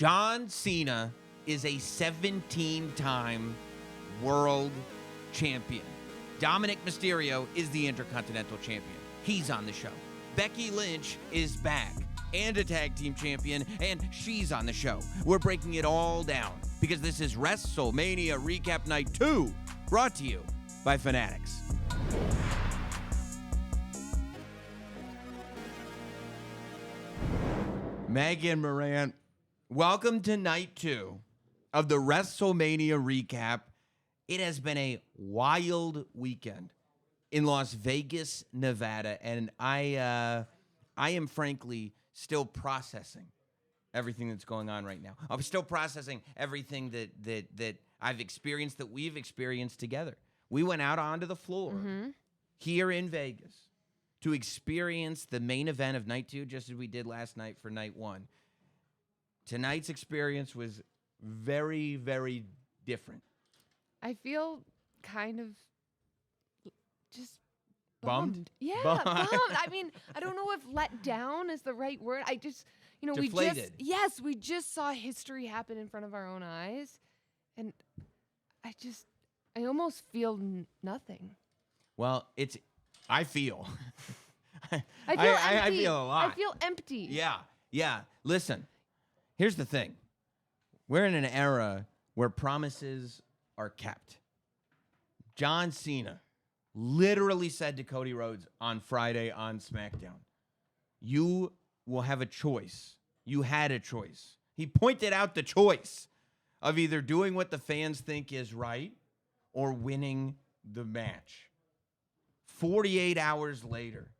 John Cena is a 17-time world champion. Dominic Mysterio is the Intercontinental Champion. He's on the show. Becky Lynch is back and a tag team champion, and she's on the show. We're breaking it all down because this is WrestleMania Recap Night 2, brought to you by Fanatics. Megan Morant, welcome to Night 2 of the WrestleMania Recap. It has been a wild weekend in Las Vegas, Nevada, and I am frankly still processing everything that's going on right now. I'm still processing everything that I've experienced, that we've experienced together. We went out onto the floor here in Vegas to experience the main event of Night 2, just as we did last night for Night 1. Tonight's experience was very, very different. I feel kind of just Bummed? Yeah, Bummed. bummed. I mean, I don't know if let down is the right word. I just, Deflated. we just saw history happen in front of our own eyes. And I almost feel nothing. Well, I feel. I feel empty. I feel a lot. I feel empty. Yeah. Listen, here's the thing. We're in an era where promises are kept. John Cena literally said to Cody Rhodes on Friday on SmackDown, you will have a choice. You had a choice. He pointed out the choice of either doing what the fans think is right or winning the match. 48 hours later,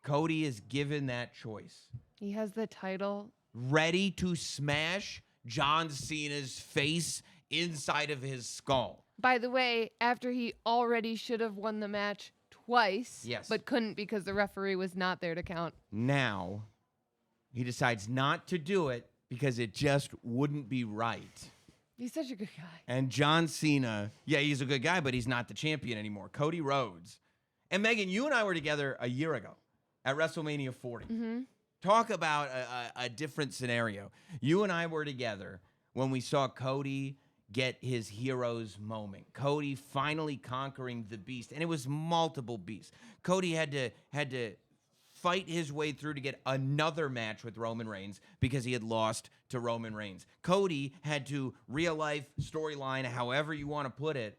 Cody is given that choice. He has the title. Ready to smash John Cena's face inside of his skull. By the way, after he already should have won the match twice, Yes. but couldn't because the referee was not there to count. Now, he decides not to do it because it just wouldn't be right. He's such a good guy. And John Cena, yeah, he's a good guy, but he's not the champion anymore. Cody Rhodes. And Megan, you and I were together a year ago at WrestleMania 40. Talk about a different scenario. You and I were together when we saw Cody get his hero's moment. Cody finally conquering the beast, and it was multiple beasts. Cody had to fight his way through to get another match with Roman Reigns because he had lost to Roman Reigns. Cody had to real life storyline, however you want to put it,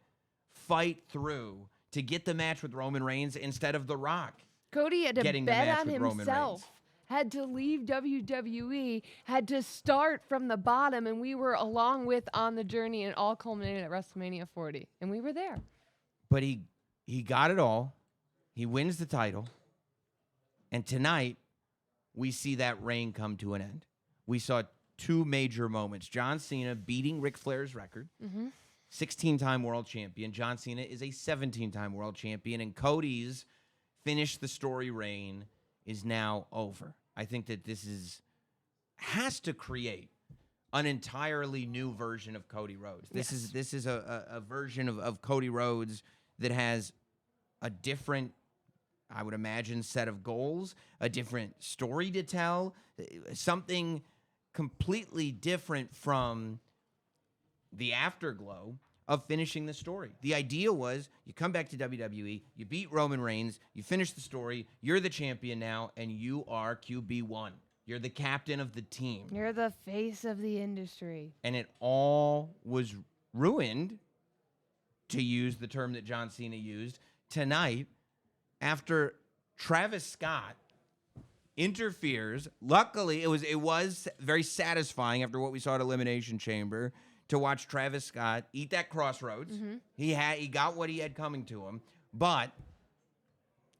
fight through to get the match with Roman Reigns instead of The Rock. Cody had to Getting the bet match on with Roman himself, Reigns. had to leave WWE, had to start from the bottom, and we were along with on the journey, and it all culminated at WrestleMania 40, and we were there. But he got it all. He wins the title. And tonight, we see that reign come to an end. We saw two major moments. John Cena beating Ric Flair's record. 16-time world champion. John Cena is a 17-time world champion. And Cody's finish the story reign is now over. I think that this has to create an entirely new version of Cody Rhodes. This is a version of Cody Rhodes that has a different, I would imagine, set of goals, a different story to tell, something completely different from the afterglow of finishing the story. The idea was you come back to WWE, you beat Roman Reigns, you finish the story, you're the champion now, and you are QB1. You're the captain of the team. You're the face of the industry. And it all was ruined, to use the term that John Cena used, tonight after Travis Scott interferes. Luckily, it was very satisfying after what we saw at Elimination Chamber to watch Travis Scott eat that crossroads. He got what he had coming to him, but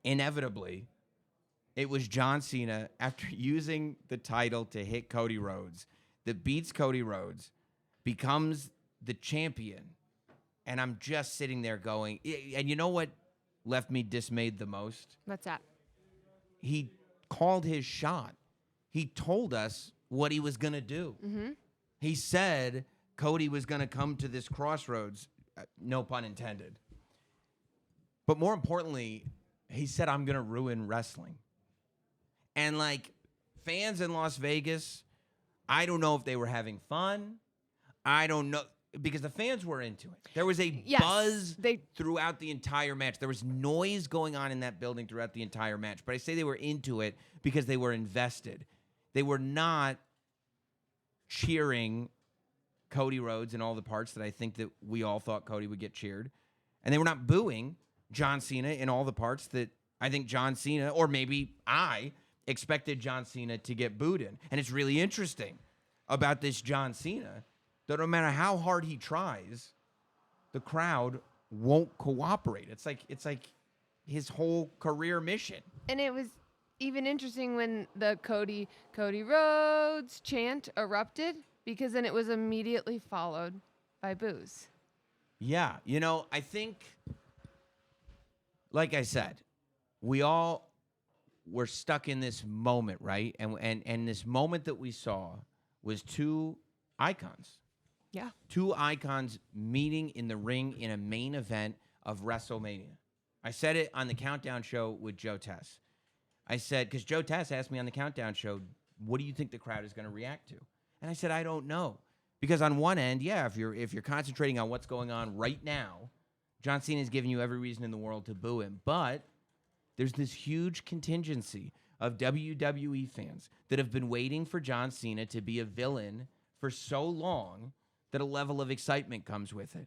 inevitably, it was John Cena, after using the title to hit Cody Rhodes, that beats Cody Rhodes, becomes the champion. And I'm just sitting there going, and you know what left me dismayed the most? What's that? He called his shot. He told us what he was going to do. He said Cody was going to come to this crossroads, no pun intended. But more importantly, he said, I'm going to ruin wrestling. And like fans in Las Vegas, I don't know if they were having fun. I don't know. Because the fans were into it. There was a buzz throughout the entire match. There was noise going on in that building throughout the entire match. But I say they were into it because they were invested. They were not cheering Cody Rhodes in all the parts that I think that we all thought Cody would get cheered. And they were not booing John Cena in all the parts that I think John Cena, or maybe I, expected John Cena to get booed in. And it's really interesting about this John Cena that no matter how hard he tries, the crowd won't cooperate. It's like his whole career mission. And it was even interesting when the Cody Rhodes chant erupted, because then it was immediately followed by boos. Yeah, I think, like I said, we all were stuck in this moment, right? And this moment that we saw was two icons. Yeah. Two icons meeting in the ring in a main event of WrestleMania. I said it on the Countdown show with Joe Tess. I said, because Joe Tess asked me on the Countdown show, what do you think the crowd is going to react to? And I said, I don't know. Because on one end, yeah, if you're concentrating on what's going on right now, John Cena is giving you every reason in the world to boo him. But there's this huge contingency of WWE fans that have been waiting for John Cena to be a villain for so long that a level of excitement comes with it.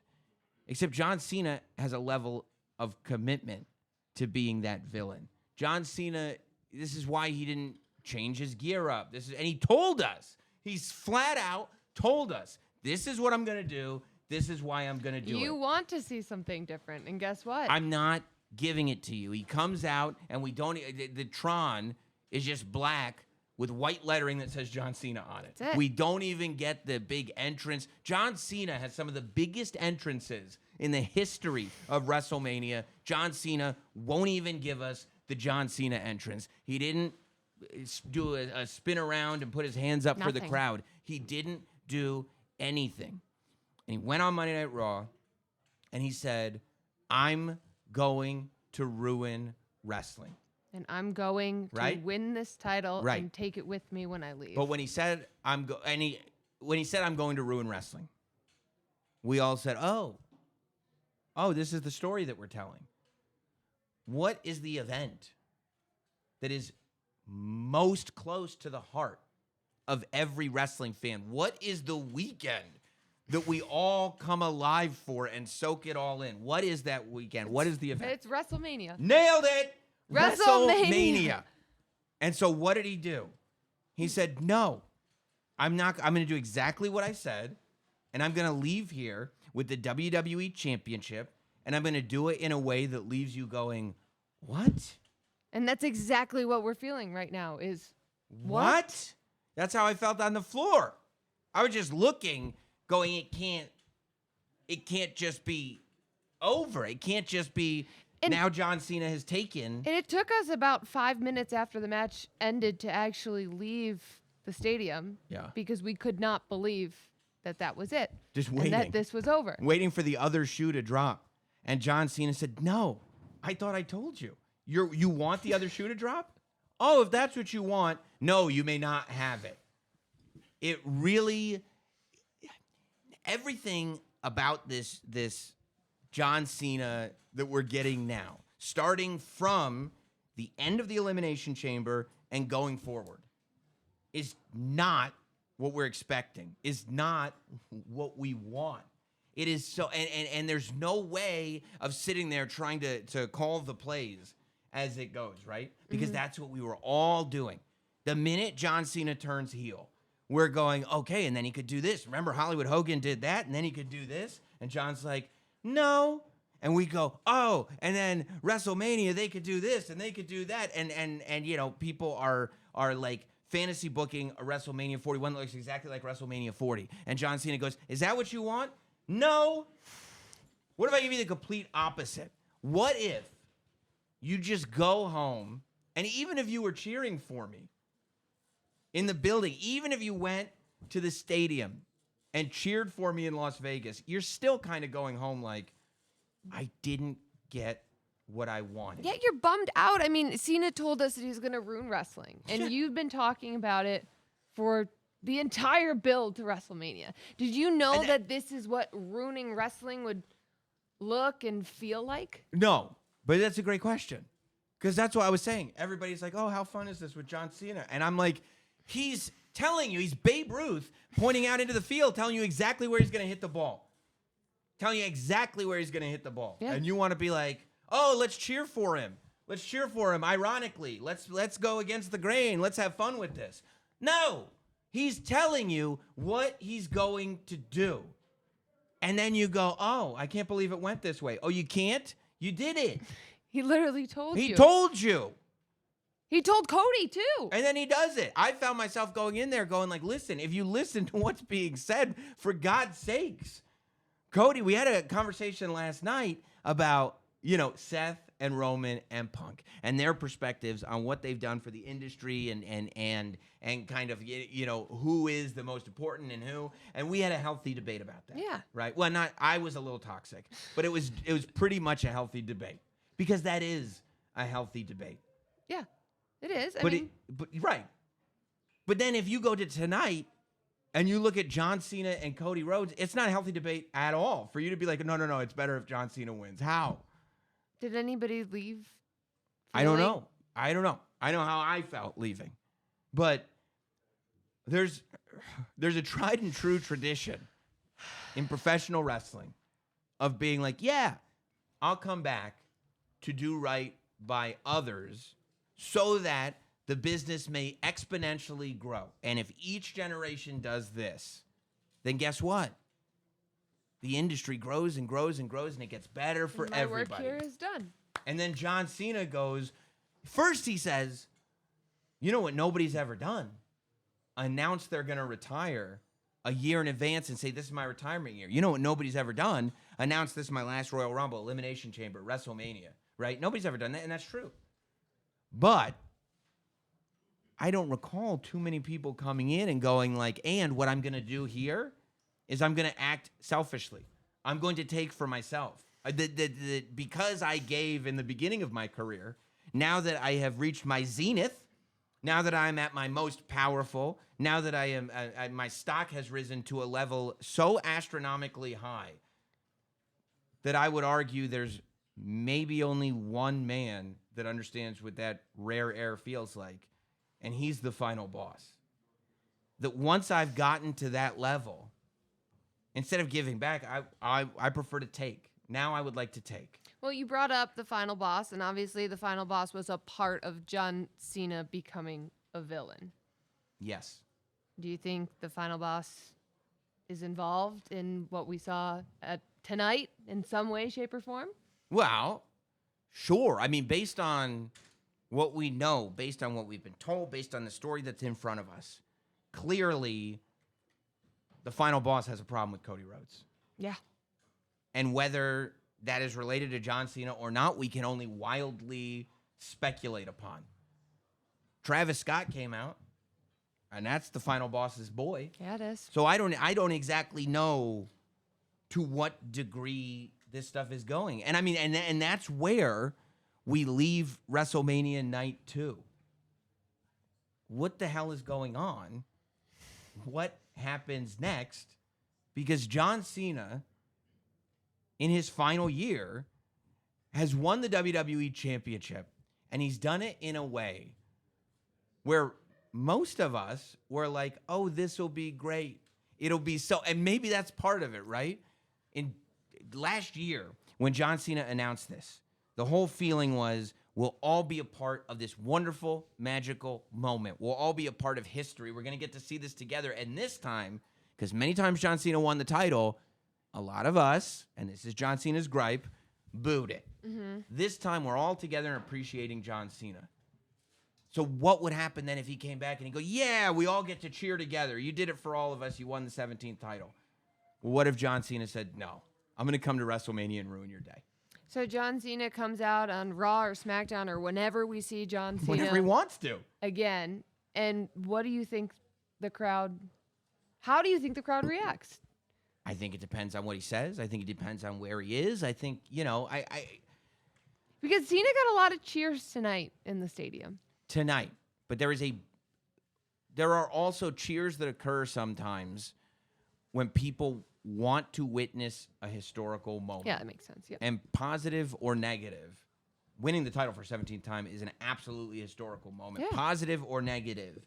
Except John Cena has a level of commitment to being that villain. John Cena, this is why he didn't change his gear up. And he told us, he's flat out told us, this is what I'm going to do. This is why I'm going to do it. You want to see something different, and guess what? I'm not giving it to you. He comes out, and we don't, the Tron is just black with white lettering that says John Cena on it. That's it. We don't even get the big entrance. John Cena has some of the biggest entrances in the history of WrestleMania. John Cena won't even give us the John Cena entrance. He didn't do a spin around and put his hands up for the crowd. He didn't do anything. And he went on Monday Night Raw, and he said, I'm going to ruin wrestling. And I'm going to win this title and take it with me when I leave. But when he said I'm going to ruin wrestling, we all said, "Oh, this is the story that we're telling." What is the event that is most close to the heart of every wrestling fan? What is the weekend that we all come alive for and soak it all in? What is that weekend? What is the event? It's WrestleMania. Nailed it. WrestleMania. And so what did he do? He said, no, I'm going to do exactly what I said, and I'm going to leave here with the WWE Championship, and I'm going to do it in a way that leaves you going, what? And that's exactly what we're feeling right now is, what? That's how I felt on the floor. I was just looking, going, it can't just be over. It can't just be... And now John Cena has taken... And it took us about 5 minutes after the match ended to actually leave the stadium. Yeah. Because we could not believe that was it. Just waiting. And that this was over. Waiting for the other shoe to drop. And John Cena said, no, I thought I told you. You want the other shoe to drop? Oh, if that's what you want, no, you may not have it. It really... Everything about this John Cena that we're getting now, starting from the end of the Elimination Chamber and going forward, is not what we're expecting, is not what we want. It is so, and there's no way of sitting there trying to call the plays as it goes, right? Because that's what we were all doing. The minute John Cena turns heel, we're going, okay, and then he could do this. Remember, Hollywood Hogan did that, and then he could do this. And John's like, no. And we go, oh, and then WrestleMania, they could do this and they could do that. And you know, people are like fantasy booking a WrestleMania 41 that looks exactly like WrestleMania 40. And John Cena goes, is that what you want? No. What if I give you the complete opposite? What if you just go home, and even if you were cheering for me in the building, even if you went to the stadium and cheered for me in Las Vegas, you're still kind of going home like, I didn't get what I wanted. Yeah, you're bummed out. I mean, Cena told us that he's going to ruin wrestling. And you've been talking about it for the entire build to WrestleMania. Did you know And that this is what ruining wrestling would look and feel like? No, but that's a great question. Because that's what I was saying. Everybody's like, oh, how fun is this with John Cena? And I'm like, he's telling you, he's Babe Ruth pointing out into the field, telling you exactly where he's going to hit the ball. Telling you exactly where he's going to hit the ball. Yeah. And you want to be like, oh, let's cheer for him. Let's cheer for him, ironically. Let's go against the grain. Let's have fun with this. No, he's telling you what he's going to do. And then you go, oh, I can't believe it went this way. Oh, you can't? You did it. He literally told you. He told you. He told Cody too. And then he does it. I found myself going in there going like, listen, if you listen to what's being said, for God's sakes. Cody, we had a conversation last night about, Seth and Roman and Punk and their perspectives on what they've done for the industry and kind of, who is the most important and who. And we had a healthy debate about that. Yeah. Right? Well, I was a little toxic, but it was pretty much a healthy debate because that is a healthy debate. Yeah, it is. Right. But then if you go to tonight and you look at John Cena and Cody Rhodes, it's not a healthy debate at all for you to be like, no, it's better if John Cena wins. How? Did anybody leave? I don't feeling- know. I don't know. I know how I felt leaving. But there's a tried and true tradition in professional wrestling of being like, yeah, I'll come back to do right by others so that the business may exponentially grow. And if each generation does this, then guess what? The industry grows and grows and grows, and it gets better for My everybody. work here is done. And then John Cena goes, first he says, you know what nobody's ever done? Announce they're going to retire a year in advance and say, this is my retirement year. You know what nobody's ever done? Announce this is my last Royal Rumble, Elimination Chamber, WrestleMania, right? Nobody's ever done that, and that's true. But I don't recall too many people coming in and going like, and what I'm going to do here is I'm going to act selfishly. I'm going to take for myself. Because I gave in the beginning of my career, now that I have reached my zenith, now that I'm at my most powerful, now that I am, my stock has risen to a level so astronomically high that I would argue there's maybe only one man that understands what that rare air feels like, and he's the final boss. That once I've gotten to that level, instead of giving back, I prefer to take. Now I would like to take. Well, you brought up the final boss, and obviously the final boss was a part of John Cena becoming a villain. Yes. Do you think the final boss is involved in what we saw tonight in some way, shape, or form? Well, sure. I mean, based on what we know, based on what we've been told, based on the story that's in front of us, clearly the final boss has a problem with Cody Rhodes. Yeah. And whether that is related to John Cena or not, we can only wildly speculate upon. Travis Scott came out, and that's the final boss's boy. Yeah, it is. So I don't exactly know to what degree this stuff is going. And I mean, and that's where we leave WrestleMania night 2. What the hell is going on? What happens next? Because John Cena, in his final year, has won the WWE Championship, and he's done it in a way where most of us were like, oh, this will be great. It'll be so, and maybe that's part of it, right? In last year, when John Cena announced this, the whole feeling was, we'll all be a part of this wonderful, magical moment. We'll all be a part of history. We're going to get to see this together. And this time, because many times John Cena won the title, a lot of us, and this is John Cena's gripe, booed it. Mm-hmm. This time, we're all together and appreciating John Cena. So what would happen then if he came back and he'd go, yeah, we all get to cheer together. You did it for all of us. You won the 17th title. What if John Cena said, no, I'm going to come to WrestleMania and ruin your day? So John Cena comes out on Raw or SmackDown or whenever we see John Cena Whenever he wants to. again. And what do you think how do you think the crowd reacts? I think it depends on what he says. I think it depends on where he is. I think, Because Cena got a lot of cheers tonight in the stadium. tonight, but there is a there are also cheers that occur sometimes when people want to witness a historical moment. Yeah, that makes sense. Yeah. And positive or negative, winning the title for 17th time is an absolutely historical moment. Yeah. Positive or negative,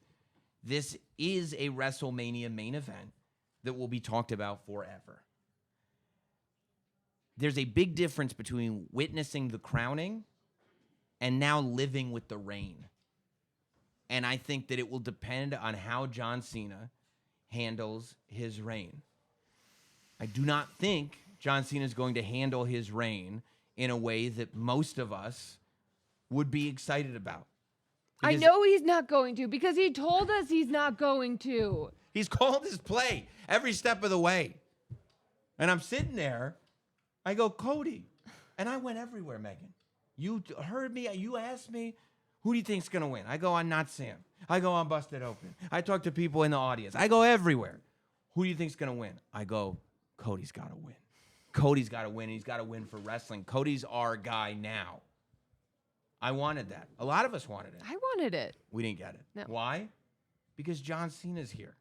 this is a WrestleMania main event that will be talked about forever. There's a big difference between witnessing the crowning and now living with the reign. And I think that it will depend on how John Cena handles his reign. I do not think John Cena is going to handle his reign in a way that most of us would be excited about. I Because know he's not going to because he told us he's not going to. he's called his play every step of the way. And I'm sitting there. I go, Cody. And I went everywhere, Megan. You heard me. You asked me, who do you think's going to win? I go, I'm not Sam. I go, I'm Busted Open. I talk to people in the audience. I go everywhere. Who do you think's going to win? I go, Cody's got to win. Cody's got to win. He's got to win for wrestling. Cody's our guy now. I wanted that. A lot of us wanted it. I wanted it. We didn't get it. No. Why? Because John Cena's here.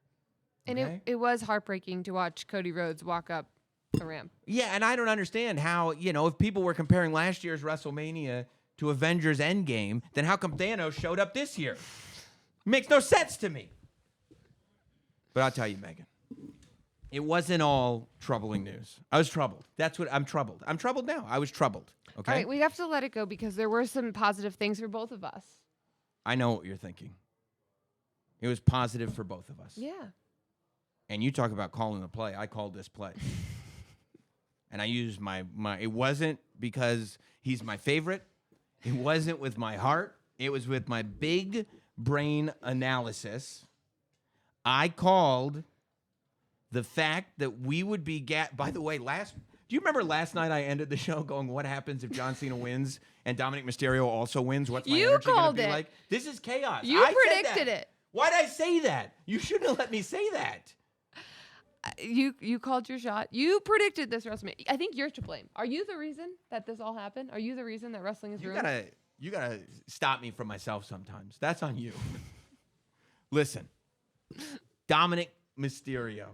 And Okay? it was heartbreaking to watch Cody Rhodes walk up the ramp. Yeah, and I don't understand how, if people were comparing last year's WrestleMania to Avengers Endgame, then how come Thanos showed up this year? Makes no sense to me. But I'll tell you, Megan, it wasn't all troubling news. I was troubled. I'm troubled. I'm troubled now. I was troubled. Okay? All right, we have to let it go because there were some positive things for both of us. I know what you're thinking. It was positive for both of us. Yeah. And you talk about calling the play. I called this play. And I used my it wasn't because he's my favorite. It wasn't with my heart. It was with my big brain analysis. I called the fact that we would be by the way, do you remember last night I ended the show going, what happens if John Cena wins and Dominic Mysterio also wins? What's my You energy going to called be it. like? This is chaos. You I said predicted that. it. Why'd I say that? You shouldn't have let me say that. You called your shot. You predicted this WrestleMania. I think you're to blame. Are you the reason that this all happened? Are you the reason that wrestling is ruined? You gotta stop me from myself sometimes. That's on you. Listen, Dominic Mysterio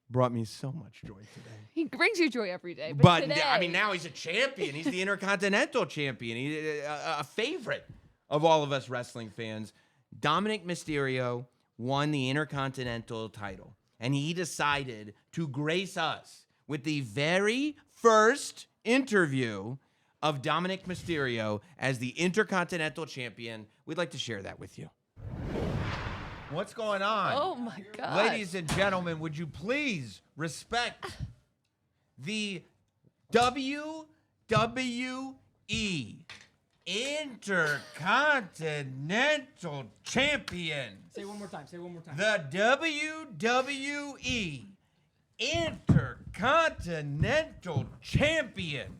brought me so much joy today. He brings you joy every day. But today, I mean, now he's a champion. He's the Intercontinental Champion. He's a favorite of all of us wrestling fans. Dominic Mysterio won the Intercontinental title, and he decided to grace us with the very first interview of Dominic Mysterio as the Intercontinental Champion. We'd like to share that with you. What's going on? Oh my God. Ladies and gentlemen, would you please respect the WWE Intercontinental Champion? Say it one more time. Say it one more time. The WWE Intercontinental Champion.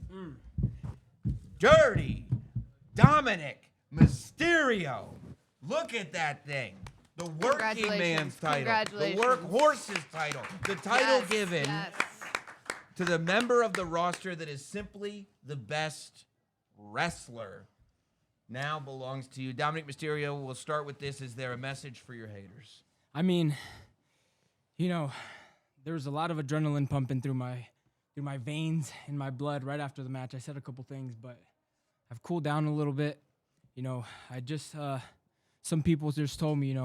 Dirty Dominic Mysterio. Look at that thing. The working man's title. The Congratulations. workhorse's title. The title Yes, given yes. to the member of the roster that is simply the best wrestler now belongs to you. Dominic Mysterio, we'll start with this. Is there a message for your haters? I mean, there was a lot of adrenaline pumping through my veins and my blood right after the match. I said a couple things, but I've cooled down a little bit. I just some people just told me,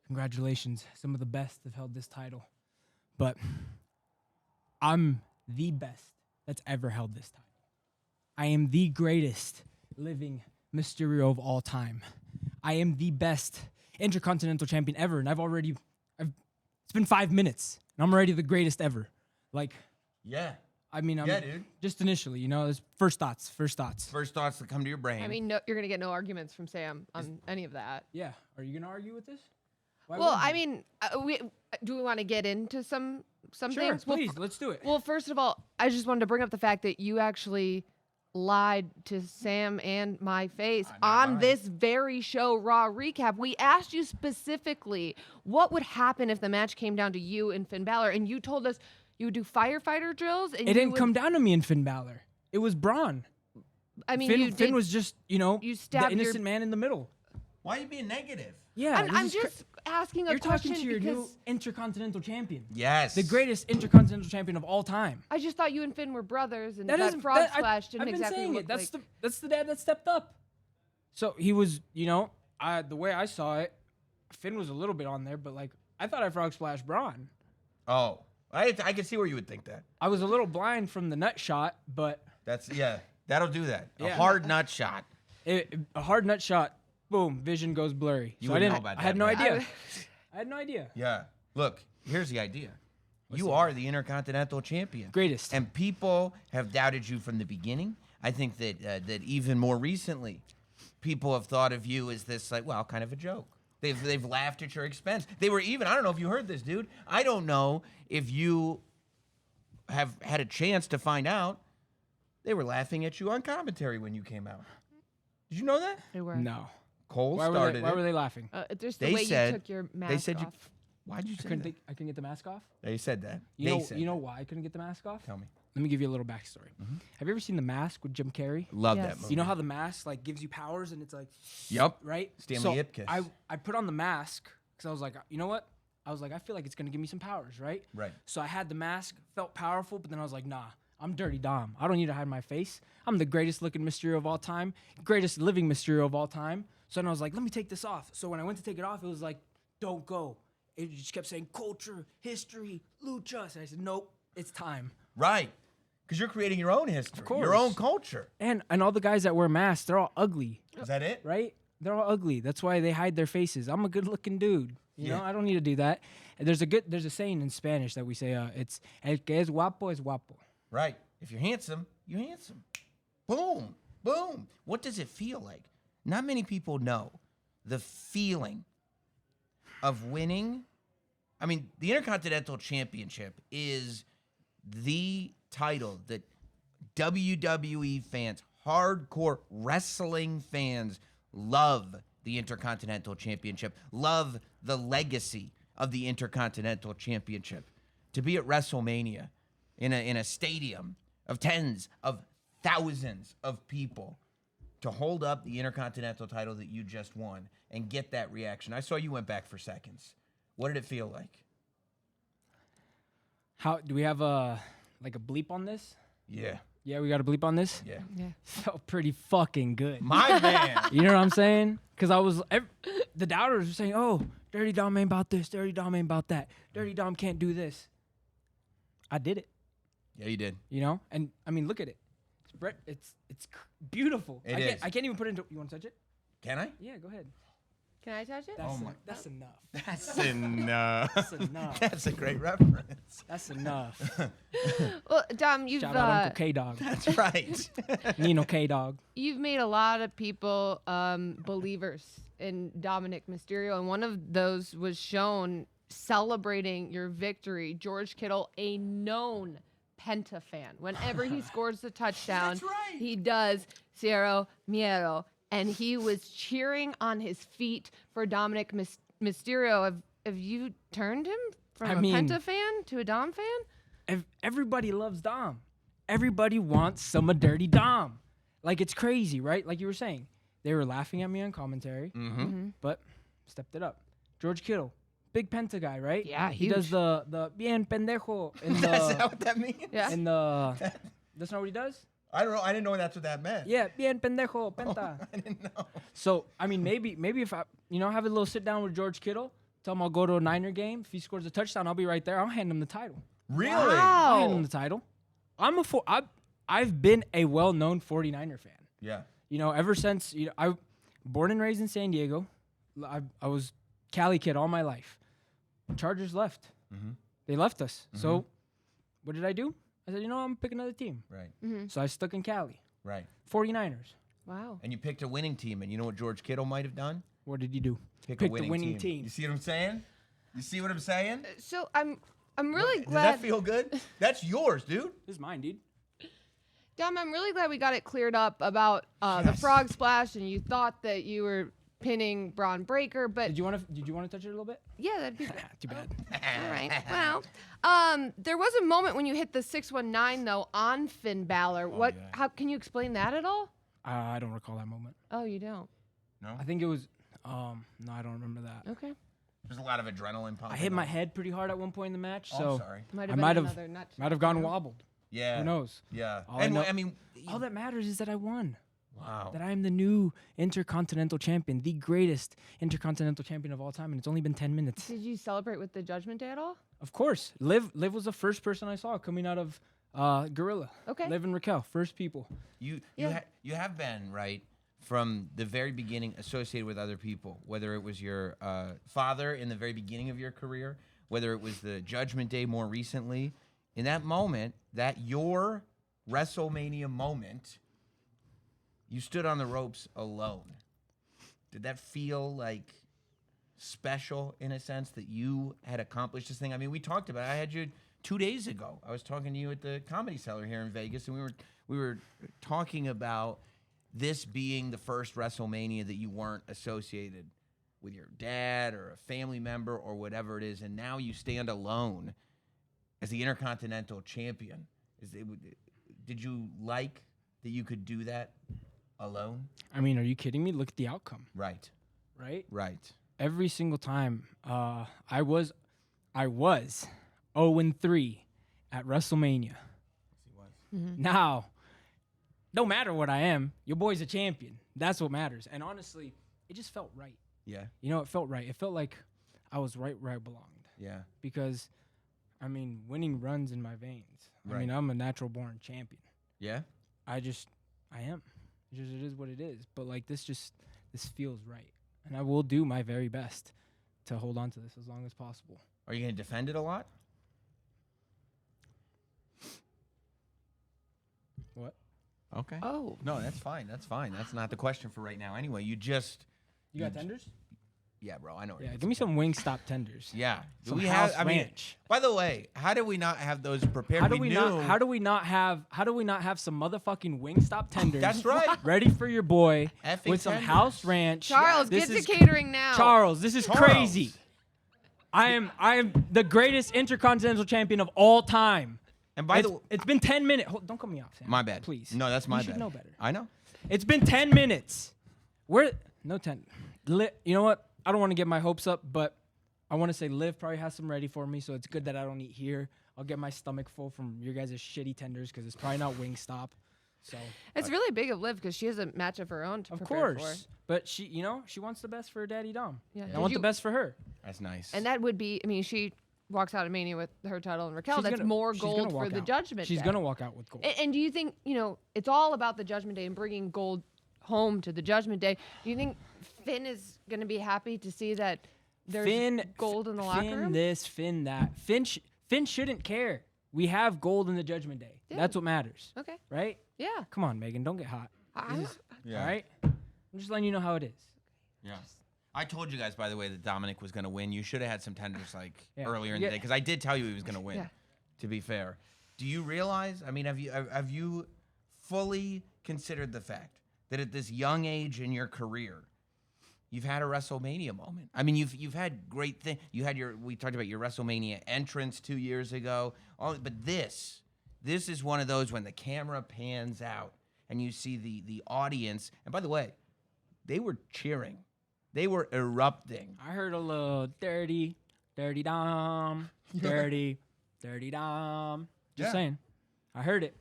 congratulations, some of the best have held this title. But I'm the best that's ever held this title. I am the greatest living Mysterio of all time. I am the best Intercontinental Champion ever, and it's been 5 minutes, and I'm already the greatest ever. Yeah. I mean, dude. just initially, it's first thoughts. First thoughts that come to your brain. I mean, no, you're gonna get no arguments from Sam on any of that. Yeah. Are you gonna argue with this? Why Well, wouldn't I you? mean, do we want to get into some sure, things? please, let's do it. Well, first of all, I just wanted to bring up the fact that you actually lied to Sam and my face on mine. this very show, Raw Recap. We asked you specifically what would happen if the match came down to you and Finn Balor, and you told us you would do firefighter drills. And It didn't come down to me and Finn Balor. It was Braun. I mean, Finn was just, you the stabbed innocent man in the middle. Why are you being negative? Yeah, I'm this is just asking a You're question talking to your new because Intercontinental Champion. Yes. The greatest Intercontinental Champion of all time. I just thought you and Finn were brothers, and That that isn't- frog that- I- splash didn't I've been exactly saying look it. That's like. that's the dad that stepped up. So he was, the way I saw it, Finn was a little bit on there, but like I thought I frog splashed Braun. Oh, I can see where you would think that. I was a little blind from the nut shot, but That'll do that. A Yeah. hard nut shot. a hard nut shot, boom, vision goes blurry. You So I wouldn't didn't. know about I had that, no right? idea. I had no idea. Yeah. Look, here's the idea. You up? are the Intercontinental Champion. Greatest. And people have doubted you from the beginning. I think that that even more recently, people have thought of you as this kind of a joke. They've laughed at your expense. They were even, I don't know if you heard this, dude. I don't know if you have had a chance to find out. They were laughing at you on commentary when you came out. Did you know that? They were. No. Cole Why started were it. they laughing? Just the They way said- you took your mask They said off. Why'd you I say couldn't. that? I couldn't get the mask off. They said that. You They know. said You know that. why I couldn't get the mask off? Tell me. Let me give you a little backstory. Have you ever seen The Mask with Jim Carrey? Love Yes. that movie. You know how the mask like gives you powers and it's like, Yep. right? Stanley so Ipkiss. I put on the mask because I was like, you know what? I was like, I feel like it's gonna give me some powers, right? Right. So I had the mask, felt powerful, but then I was like, nah, I'm Dirty Dom. I don't need to hide my face. I'm the greatest looking Mysterio of all time, greatest living Mysterio of all time. So then I was like, let me take this off. So when I went to take it off, it was like, don't go. It just kept saying culture, history, lucha. And I said, nope, it's time. Right. Because you're creating your own history, your course. own culture. And all the guys that wear masks, they're all ugly. Is that it? Right? They're all ugly. That's why they hide their faces. I'm a good-looking dude. You know, I don't need to do that. And there's a saying in Spanish that we say, it's el que es guapo es guapo. Right. If you're handsome, you're handsome. Boom. Boom. What does it feel like? Not many people know the feeling of winning. I mean, the Intercontinental Championship is the title that WWE fans, hardcore wrestling fans, love the Intercontinental Championship, love the legacy of the Intercontinental Championship. To be at WrestleMania in a stadium of tens of thousands of people, to hold up the Intercontinental title that you just won and get that reaction. I saw you went back for seconds. What did it feel like? How do we have a bleep on this? Yeah. Yeah, we got a bleep on this. Yeah. Yeah. Felt pretty fucking good. My man. You know what I'm saying? Because the doubters were saying, "Oh, Dirty Dom ain't about this. Dirty Dom ain't about that. Dirty Dom can't do this." I did it. Yeah, you did. You know, and I mean, look at it. It's beautiful. It I is. can't even put it into. You want to touch it? Can I? Yeah, go ahead. Can I touch it? That's enough. That's enough. That's enough. That's a great reference. That's enough. Well, Dom, you've Shout out Uncle K Dog, That's right. Nino K Dog. you've made a lot of people believers in Dominic Mysterio, and one of those was shown celebrating your victory. George Kittle, a known Penta fan, whenever he scores the touchdown, That's right. he does Cero Miedo, and he was cheering on his feet for Dominic Mysterio. Have you turned him from I a mean- Penta fan to a Dom fan? Everybody loves Dom. Everybody wants some of Dirty Dom. Like, it's crazy, right? Like you were saying, they were laughing at me on commentary, but stepped it up. George Kittle, big Penta guy, right? Yeah, he does the bien pendejo in That's the not what that means? Yeah. in the. That's not what he does. I don't know. I didn't know that's what that meant. Yeah, bien pendejo penta. I didn't know. So I mean, maybe if I have a little sit down with George Kittle, tell him I'll go to a Niner game. If he scores a touchdown, I'll be right there. I'll hand him the title. Really? I'll hand him Wow. the title. I've been a well-known 49er fan. Yeah. You know, ever since I born and raised in San Diego. I was Cali kid all my life. Chargers left. They left us. So what did I do? I said, I'm picking another team. Right. So I stuck in Cali. Right. 49ers. Wow. And you picked a winning team, and you know what George Kittle might have done? What did you do? Pick Picked a winning team. You see what I'm saying? You see what I'm saying? So I'm really Does glad. that feel good? That's yours, dude. This is mine, dude. Dom, I'm really glad we got it cleared up about the Yes. frog splash, and you thought that you were pinning Braun Breaker, but Did you want to touch it a little bit? yeah, that'd be good. Too bad. All right. Well, there was a moment when you hit the 619 though on Finn Balor. What? yeah. How can you explain that at all? I don't recall that moment. Oh, you don't. No. I think it was. No, I don't remember that. Okay. There's a lot of adrenaline pumping. I hit my head pretty hard at one point in the match, Oh, so I'm sorry. Might I have might been have another nut might have shot, gone you know? wobbled. Yeah. Who knows? Yeah. All I And know- I mean, All that matters is that I won. wow. That I am the new Intercontinental Champion, the greatest Intercontinental Champion of all time, and it's only been 10 minutes. Did you celebrate with the Judgment Day at all? Of course, Liv was the first person I saw coming out of Gorilla. Okay. Liv and Raquel, first people. You Yeah. you have been, right, from the very beginning associated with other people, whether it was your father in the very beginning of your career, whether it was the Judgment Day more recently. In that moment, that your WrestleMania moment, you stood on the ropes alone. Did that feel like special in a sense that you had accomplished this thing? I mean, we talked about it. I had you 2 days ago. I was talking to you at the Comedy Cellar here in Vegas, and we were talking about this being the first WrestleMania that you weren't associated with your dad or a family member or whatever it is, and now you stand alone as the Intercontinental Champion. Did you like that you could do that alone? I mean, are you kidding me? Look at the outcome, Right, right? right. Every single time I was 0-3 at WrestleMania. Now, no matter what I am, your boy's a champion. That's what matters. And honestly, it just felt right. Yeah, You know, it felt right. It felt like I was right where I belonged. yeah. Because, I mean, winning runs in my veins. I mean, Right. I'm a natural born champion. Yeah? I am. It is what it is. But like this feels right. And I will do my very best to hold on to this as long as possible. Are you going to defend it a lot? What? Okay. Oh. No, that's fine. That's fine. That's not the question for right now. Anyway, you just... You got You- tenders? Yeah, bro, I know. where Yeah, you give me some Wingstop tenders. Yeah. Do Some we house have, I mean, ranch. by the way, how did we not have those prepared? How do we knew, not how do we not have some motherfucking Wingstop tenders? That's right. Ready for your boy Effing with some tenders. house ranch. Charles, This get is to catering now. Charles, this is Charles. crazy. I am the greatest intercontinental champion of all time. And by the way, It's been 10 minutes. Don't cut me off, Sam. my bad. Please. No, that's my You bad. should know better. I know. It's been 10 minutes. No 10. You know what? I don't want to get my hopes up, but I want to say Liv probably has some ready for me, so it's good that I don't eat here. I'll get my stomach full from your guys' shitty tenders because it's probably not Wingstop. So It's really big of Liv because she has a match of her own to of prepare course, for. but she wants the best for her daddy Dom. Yeah. And Did I want you- the best for her. That's nice. And that would be, I mean, she walks out of Mania with her title and Raquel. She's That's gonna- more she's gonna gold for walk the out. Judgment She's Day. gonna walk out with gold. And do you think, it's all about the Judgment Day and bringing gold home to the Judgment Day? Do you think Finn is going to be happy to see that there's gold in the locker Finn room? this, Finn that. Finn shouldn't care. We have gold in the Judgment Day. Yeah. That's what matters, Okay. right? Yeah. Come on, Megan, don't get hot. I'm, yeah. All right? I'm just letting you know how it is. Yeah. I told you guys, by the way, that Dominic was going to win. You should have had some tenders Yeah. earlier in Yeah. the day because I did tell you he was going to win. Yeah. To be fair, do you realize? I mean, have you fully considered the fact that at this young age in your career, you've had a WrestleMania moment? I mean, you've had great things. We talked about your WrestleMania entrance 2 years ago. But this is one of those when the camera pans out and you see the audience. And by the way, they were cheering. They were erupting. I heard a little dirty Dom, dirty Dom. Just Yeah. saying. I heard it.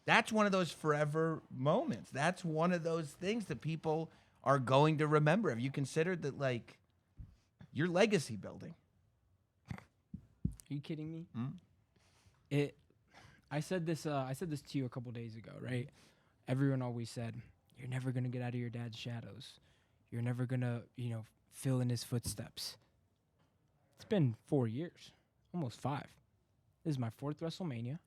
That's one of those forever moments. That's one of those things that people are going to remember. Have you considered that, like, your legacy building? Are you kidding me? Hmm? I said this to you a couple days ago, right? Everyone always said, "You're never gonna get out of your dad's shadows. You're never gonna, fill in his footsteps." It's been 4 years, almost 5. This is my 4th WrestleMania.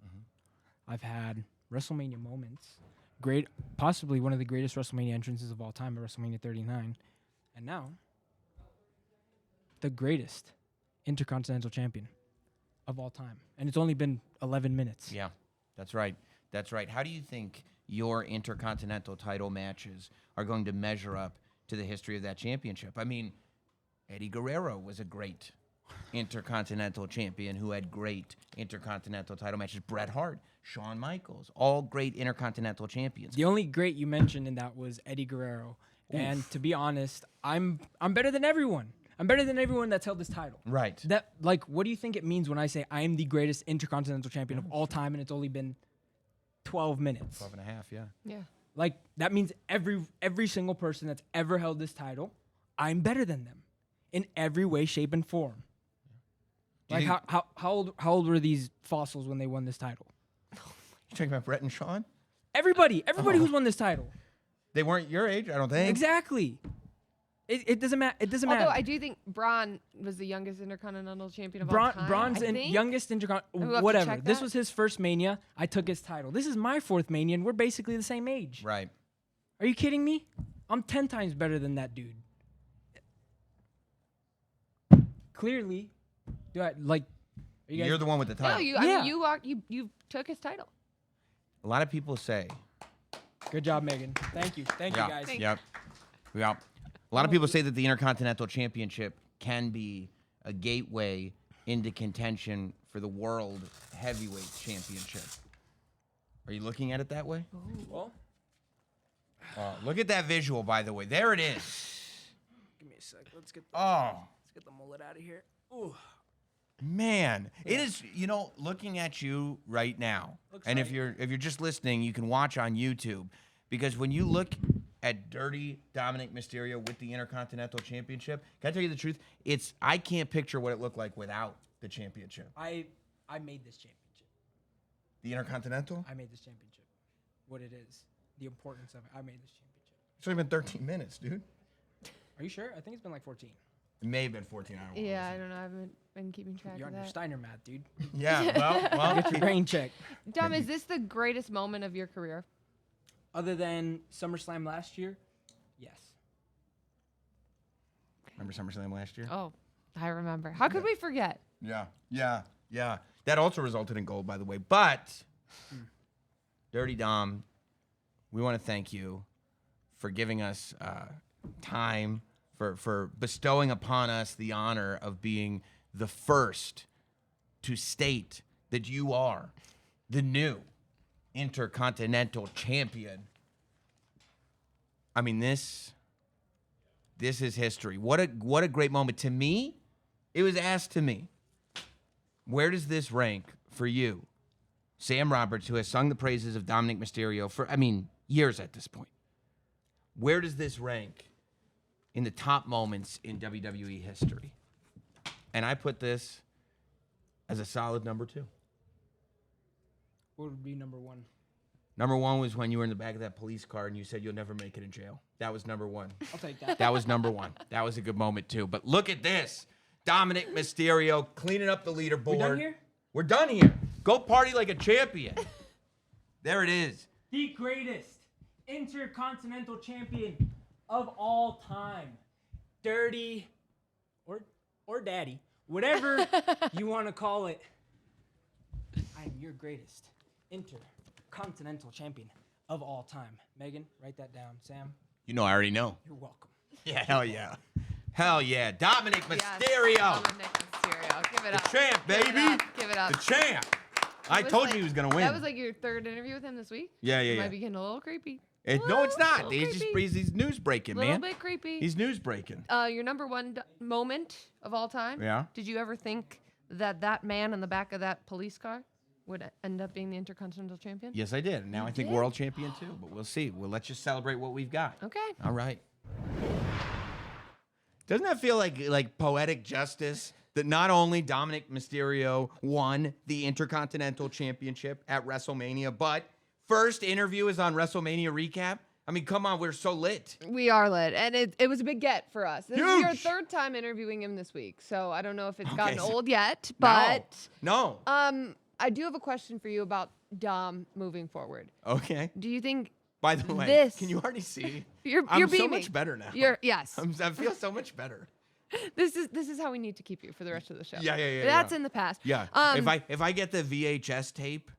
I've had WrestleMania moments. Great, possibly one of the greatest WrestleMania entrances of all time at WrestleMania 39. And now, the greatest Intercontinental Champion of all time. And it's only been 11 minutes. Yeah, that's right. That's right. How do you think your Intercontinental title matches are going to measure up to the history of that championship? I mean, Eddie Guerrero was a great Intercontinental champion who had great Intercontinental title matches. Bret Hart, Shawn Michaels, all great Intercontinental champions. The only great you mentioned in that was Eddie Guerrero. And to be honest, I'm better than everyone. I'm better than everyone that's held this title. Right. That, like, what do you think it means when I say I am the greatest Intercontinental Champion of all time, and it's only been 12 minutes? 12 and a half, yeah. Yeah. Like, that means every single person that's ever held this title, I'm better than them in every way, shape, and form. Do you Like, think- how old were these fossils when they won this title? You talking about Brett and Sean? Everybody Oh. who's won this title. They weren't your age, I don't think. Exactly. It doesn't matter. It doesn't Although matter. I do think Braun was the youngest Intercontinental Champion of all Braun, time. Braun's I in think. youngest We'll have to whatever. check This that. was his first Mania. I took his title. This is my fourth Mania, and we're basically the same age. Right. Are you kidding me? I'm 10 times better than that dude. Clearly, do I like? Are you guys? You're the one with the No, title. I Yeah. mean, you took his title. A lot of people say. Good job, Megan. Thank you, Yeah. you guys. Thank- Yep. Yep. A lot of people say that the Intercontinental Championship can be a gateway into contention for the World Heavyweight Championship. Are you looking at it that way? Well, Look at that visual, by the way. There it is. give me a sec. Let's get Oh, the mullet out of here. Ooh. man. It is, looking at you right now. Looks And if like- you're just listening, you can watch on YouTube, because when you look at dirty Dominic Mysterio with the Intercontinental Championship, can I tell you the truth? I can't picture what it looked like without the championship. I made this championship. The Intercontinental? I made this championship. What it is, the importance of it. I made this championship. It's only been 13 minutes, dude. Are you sure? I think it's been like 14. It may have been 14 hours. Yeah, I don't know. I haven't been keeping track You're of on your that. Steiner math, dude. Yeah, well. Get your brain checked. Dom, is this the greatest moment of your career? Other than SummerSlam last year, yes. Remember SummerSlam last year? Oh, I remember. How could we forget? Yeah. That also resulted in gold, by the way. But, Dirty Dom, we want to thank you for giving us time, for bestowing upon us the honor of being the first to state that you are the new Intercontinental Champion. I mean, this is history. What a great moment. To me, it was asked to me, where does this rank for you, Sam Roberts, who has sung the praises of Dominic Mysterio for, years at this point? Where does this rank in the top moments in WWE history? And I put this as a solid number 2. What would be number one? Number 1 was when you were in the back of that police car and you said you'll never make it in jail. That was number 1. I'll take that. That was number 1. That was a good moment too. But look at this. Dominic Mysterio cleaning up the leaderboard. We done here? We're done here. Go party like a champion. There it is. The greatest Intercontinental Champion of all time. Dirty or daddy, whatever you want to call it. I am your greatest Intercontinental Champion of all time. Megan, write that down. Sam, I already know. you're welcome. Yeah, hell yeah. Hell yeah. Dominic Yes, Mysterio. Dominic Mysterio. Give it up. Champ, Give it baby. up. Give it up. The champ. I was told like- you he was going to win. That was like your third interview with him this week? Yeah. Might be getting a little creepy. No, it's not. Little He's news breaking, A little man. bit creepy. He's news breaking. Your number one moment of all time? Yeah. Did you ever think that man in the back of that police car would end up being the Intercontinental Champion? Yes, I did. And now I think did? world champion too, but we'll see. We'll let you celebrate what we've got. Okay. All right. Doesn't that feel like poetic justice that not only Dominic Mysterio won the Intercontinental Championship at WrestleMania, but first interview is on WrestleMania Recap? I mean, come on, we're so lit. We are lit, and it was a big get for us. This is your Huge. third time interviewing him this week, so I don't know if it's gotten so- old yet, but No. I do have a question for you about Dom moving forward. Okay. Do you think By the way, This- can you already see? you're I'm so beaming? much better now. Yes. I feel so much better. This is how we need to keep you for the rest of the show. Yeah. That's in the past. Yeah. Um, if I get the VHS tape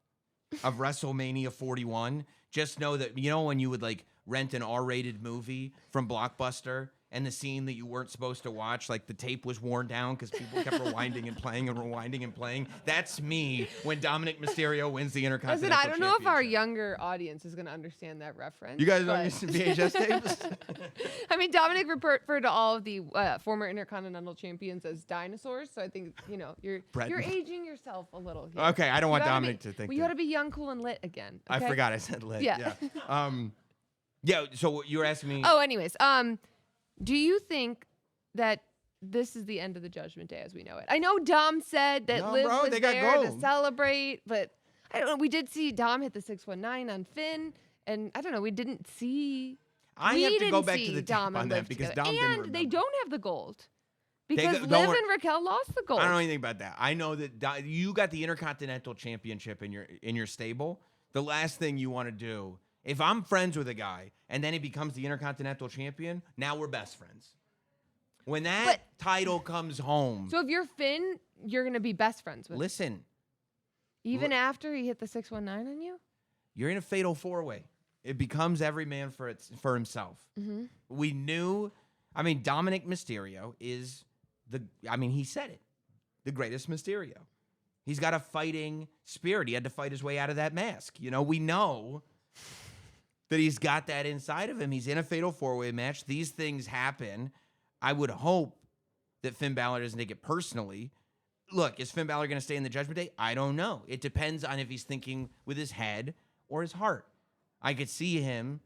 of WrestleMania 41, just know that when you would like rent an R-rated movie from Blockbuster and the scene that you weren't supposed to watch, like the tape was worn down because people kept rewinding and playing and rewinding and playing. That's me when Dominic Mysterio wins the Intercontinental Listen, I don't know if our Championship. younger audience is going to understand that reference. You guys but- don't use VHS tapes? I mean, Dominic referred to all of the former Intercontinental champions as dinosaurs, so I think you're Brett. aging yourself a little. Here. Okay, I don't want You gotta Dominic be- to think Well, you that. got to be young, cool, and lit again. I okay? forgot I said lit. Yeah. Yeah. So you were asking me. Oh, anyways, do you think that this is the end of the Judgment Day as we know it? I know Dom said that No, Liv bro, was they got there to gold. celebrate, but I don't know. We did see Dom hit the 619 on Finn, and I don't know. We didn't see. I we have to didn't go back to see the tape Dom on and that Liv because together. Dom didn't and they remember. don't have the gold They because don't Liv wor- and Raquel lost the gold. I don't know anything about that. I know that you got the Intercontinental Championship in your stable. The last thing you want to do, if I'm friends with a guy and then he becomes the Intercontinental Champion, now we're best friends. When that title comes home, So if you're Finn, you're gonna be best friends with him. listen, Even after he hit the 619 on you. you're in a fatal four-way. It becomes every man for himself. Mm-hmm. We knew. I mean, Dominic Mysterio is he said it, the greatest Mysterio. He's got a fighting spirit. He had to fight his way out of that mask. We know that he's got that inside of him. He's in a fatal four-way match. These things happen. I would hope that Finn Balor doesn't take it personally. Look, is Finn Balor going to stay in the Judgment Day? I don't know. It depends on if he's thinking with his head or his heart. I could see him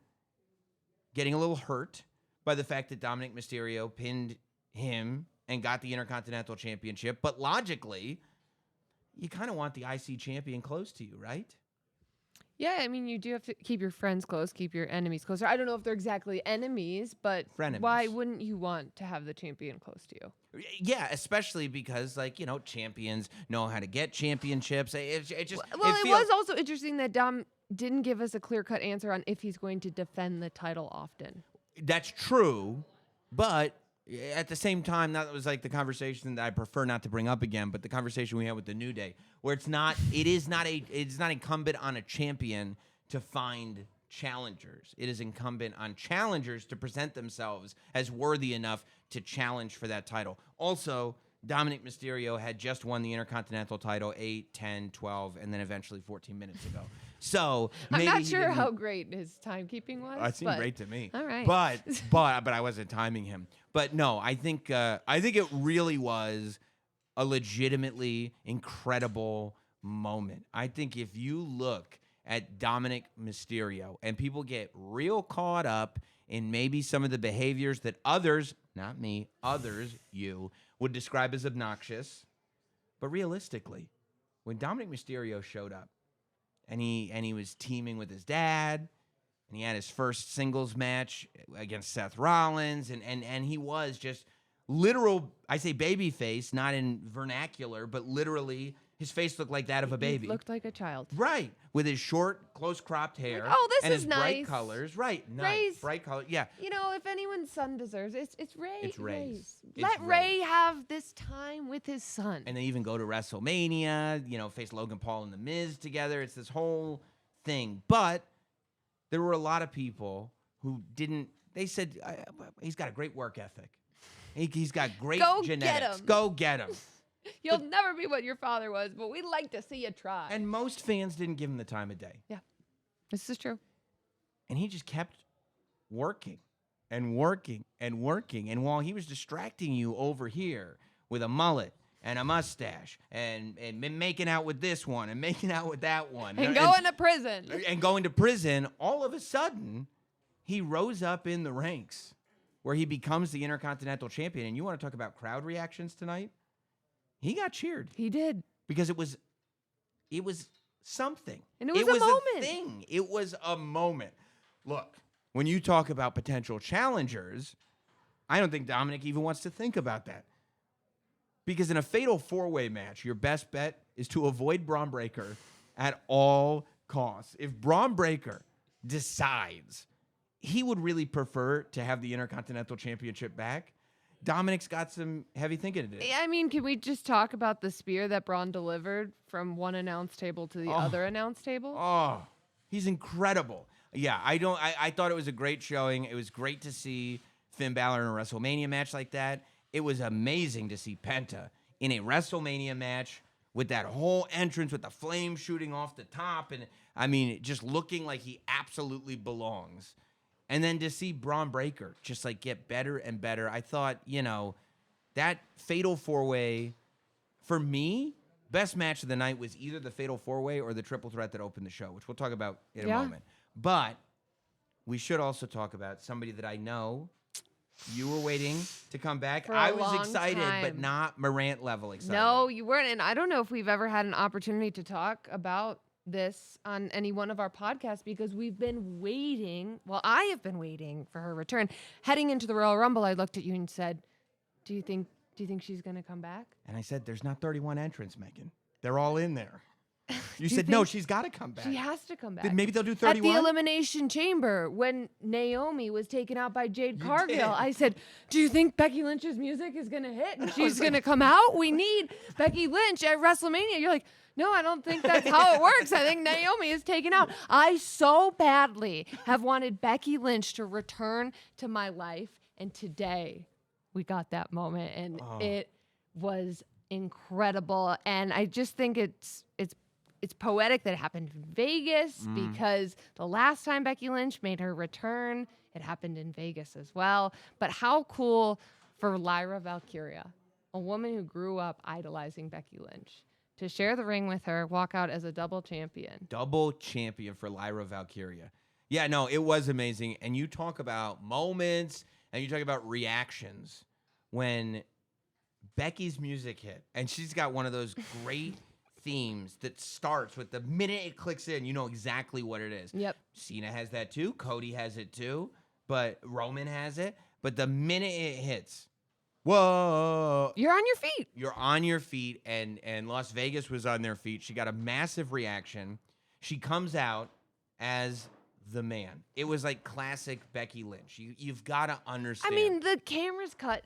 getting a little hurt by the fact that Dominic Mysterio pinned him and got the Intercontinental Championship. But logically, you kind of want the IC champion close to you, right? Yeah, I mean, you do have to keep your friends close, keep your enemies closer. I don't know if they're exactly enemies, but Frenemies. why wouldn't you want to have the champion close to you? Yeah, especially because, champions know how to get championships. It just Well, it feels- was also interesting that Dom didn't give us a clear-cut answer on if he's going to defend the title often. That's true, but at the same time, that was like the conversation that I prefer not to bring up again. But the conversation we had with the New Day, where it's not incumbent on a champion to find challengers. It is incumbent on challengers to present themselves as worthy enough to challenge for that title. Also, Dominic Mysterio had just won the Intercontinental title 8, 10, 12, and then eventually 14 minutes ago. So I'm maybe not he sure didn't- how great his timekeeping was. It seemed but great to me. all right. But I wasn't timing him. But no, I think it really was a legitimately incredible moment. I think if you look at Dominic Mysterio and people get real caught up in maybe some of the behaviors that others, not me, you would describe as obnoxious, but realistically, when Dominic Mysterio showed up and he was teaming with his dad, and he had his first singles match against Seth Rollins, and he was just literal, I say baby face, not in vernacular, but literally his face looked like that of a baby. He looked like a child. Right, with his short, close-cropped hair. oh, this and is his bright nice. colors. Right, nice. Ray's- Bright color. Yeah. You know, if anyone's son deserves it, it's Ray. It's Ray's. It's Let Ray. Ray have this time with his son. And they even go to WrestleMania, face Logan Paul and The Miz together. It's this whole thing. But there were a lot of people who didn't, they said, he's got a great work ethic. He's got great Go get genetics. him. Go get him. You'll never be what your father was, but we'd like to see you try. And most fans didn't give him the time of day. This is true. And he just kept working and working and working. And while he was distracting you over here with a mullet and a mustache and making out with this one and making out with that one And going to prison. and going to prison, all of a sudden, he rose up in the ranks where he becomes the Intercontinental Champion. And you want to talk about crowd reactions tonight? He got cheered He did. because it was something. And it was a moment. Thing. It was a moment. Look, when you talk about potential challengers, I don't think Dominic even wants to think about that. Because in a fatal four-way match, your best bet is to avoid Braun Breaker at all costs. If Braun Breaker decides he would really prefer to have the Intercontinental Championship back, Dominic's got some heavy thinking to do. I mean, can we just talk about the spear that Braun delivered from one announce table to the other announce table? Oh, he's incredible. Yeah, I thought it was a great showing. It was great to see Finn Balor in a WrestleMania match like that. It was amazing to see Penta in a WrestleMania match with that whole entrance with the flame shooting off the top. And I mean, just looking like he absolutely belongs. And then to see Braun Breaker just like get better and better. I thought, that Fatal 4-Way, for me, best match of the night was either the Fatal 4-Way or the Triple Threat that opened the show, which we'll talk about in a moment. But we should also talk about somebody that I know you were waiting to come back. For a I was long excited, but time. not Morant level excited. No, you weren't. And I don't know if we've ever had an opportunity to talk about this on any one of our podcasts because we've been waiting. Well, I have been waiting for her return. Heading into the Royal Rumble, I looked at you and said, do you think she's going to come back? And I said, there's not 31 entrants, Megan. They're all in there. You Do you said, no, think she's got to come back. She has to come back. Then maybe they'll do At 31. the Elimination Chamber, when Naomi was taken out by Jade You Cargill, did. I said, do you think Becky Lynch's music is going to hit and she's going to come out? We need Becky Lynch at WrestleMania. You're like, no, I don't think that's how it works. I think Naomi is taken out. I so badly have wanted Becky Lynch to return to my life. And today we got that moment and it was incredible. And I just think it's poetic that it happened in Vegas because the last time Becky Lynch made her return, it happened in Vegas as well. But how cool for Lyra Valkyria, a woman who grew up idolizing Becky Lynch, to share the ring with her, walk out as a double champion. Double champion for Lyra Valkyria. Yeah, no, it was amazing. And you talk about moments and you talk about reactions when Becky's music hit. And she's got one of those great themes that starts with the minute it clicks in, you know exactly what it is. Yep. Cena has that too. Cody has it too. But Roman has it. But the minute it hits, whoa. You're on your feet. You're on your feet, and Las Vegas was on their feet. She got a massive reaction. She comes out as the man. It was like classic Becky Lynch. You've got to understand. I mean, the cameras cut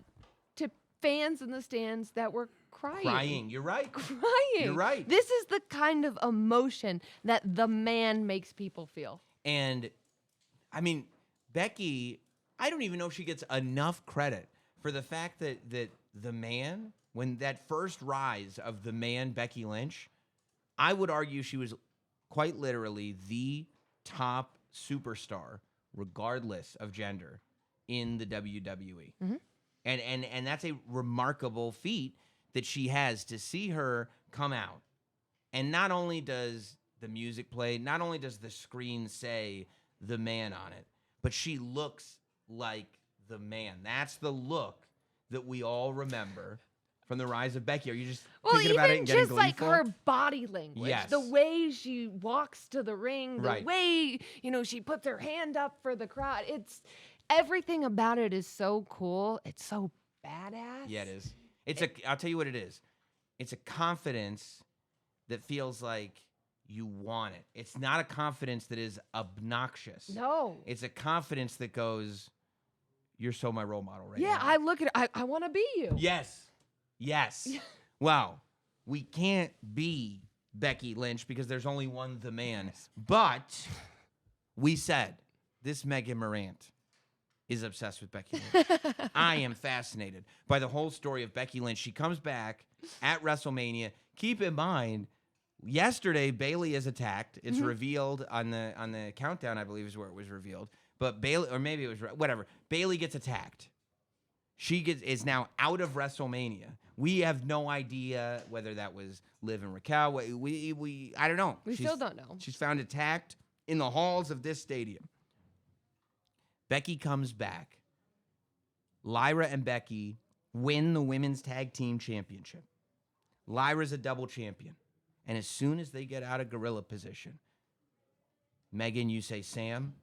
to fans in the stands that were crying. You're right. Crying. You're right. This is the kind of emotion that the man makes people feel. And, I mean, Becky, I don't even know if she gets enough credit for the fact that the man, when that first rise of the man, Becky Lynch, I would argue she was quite literally the top superstar, regardless of gender, in the WWE. Mm-hmm. And that's a remarkable feat that she has to see her come out. And not only does the music play, not only does the screen say the man on it, but she looks like the man. That's the look that we all remember from the rise of Becky. Are you just thinking about it and getting just like gleeful? her body language, Yes. the way she walks to the ring, the Right. way, she puts her hand up for the crowd. It's everything about it is so cool. It's so badass. Yeah, it is. I'll tell you what it is. It's a confidence that feels like you want it. It's not a confidence that is obnoxious. No. It's a confidence that goes, you're so my role model right Yeah, now. I look at it. I want to be you. Yes. Well, we can't be Becky Lynch because there's only one the man. But we said this Megan Morant is obsessed with Becky Lynch. I am fascinated by the whole story of Becky Lynch. She comes back at WrestleMania. Keep in mind, yesterday Bayley is attacked. It's revealed on the countdown, I believe, is where it was revealed. But Bayley, or maybe it was whatever. Bayley gets attacked. She is now out of WrestleMania. We have no idea whether that was Liv and Raquel. We I don't know. We still don't know. She's found attacked in the halls of this stadium. Becky comes back. Lyra and Becky win the women's tag team championship. Lyra's a double champion. And as soon as they get out of gorilla position, Megan, you say, Sam,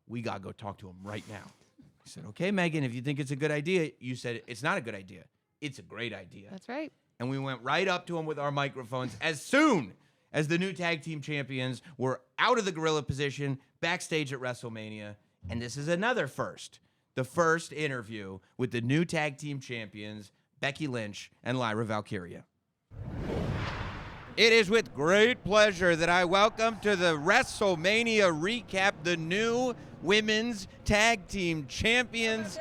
we got to go talk to him right now. I said, okay, Megan, if you think it's a good idea. You said, it's not a good idea. It's a great idea. That's right. And we went right up to him with our microphones as soon as the new tag team champions were out of the gorilla position backstage at WrestleMania. And this is another first. The first interview with the new tag team champions, Becky Lynch and Lyra Valkyria. It is with great pleasure that I welcome to the WrestleMania recap the new women's tag team champions,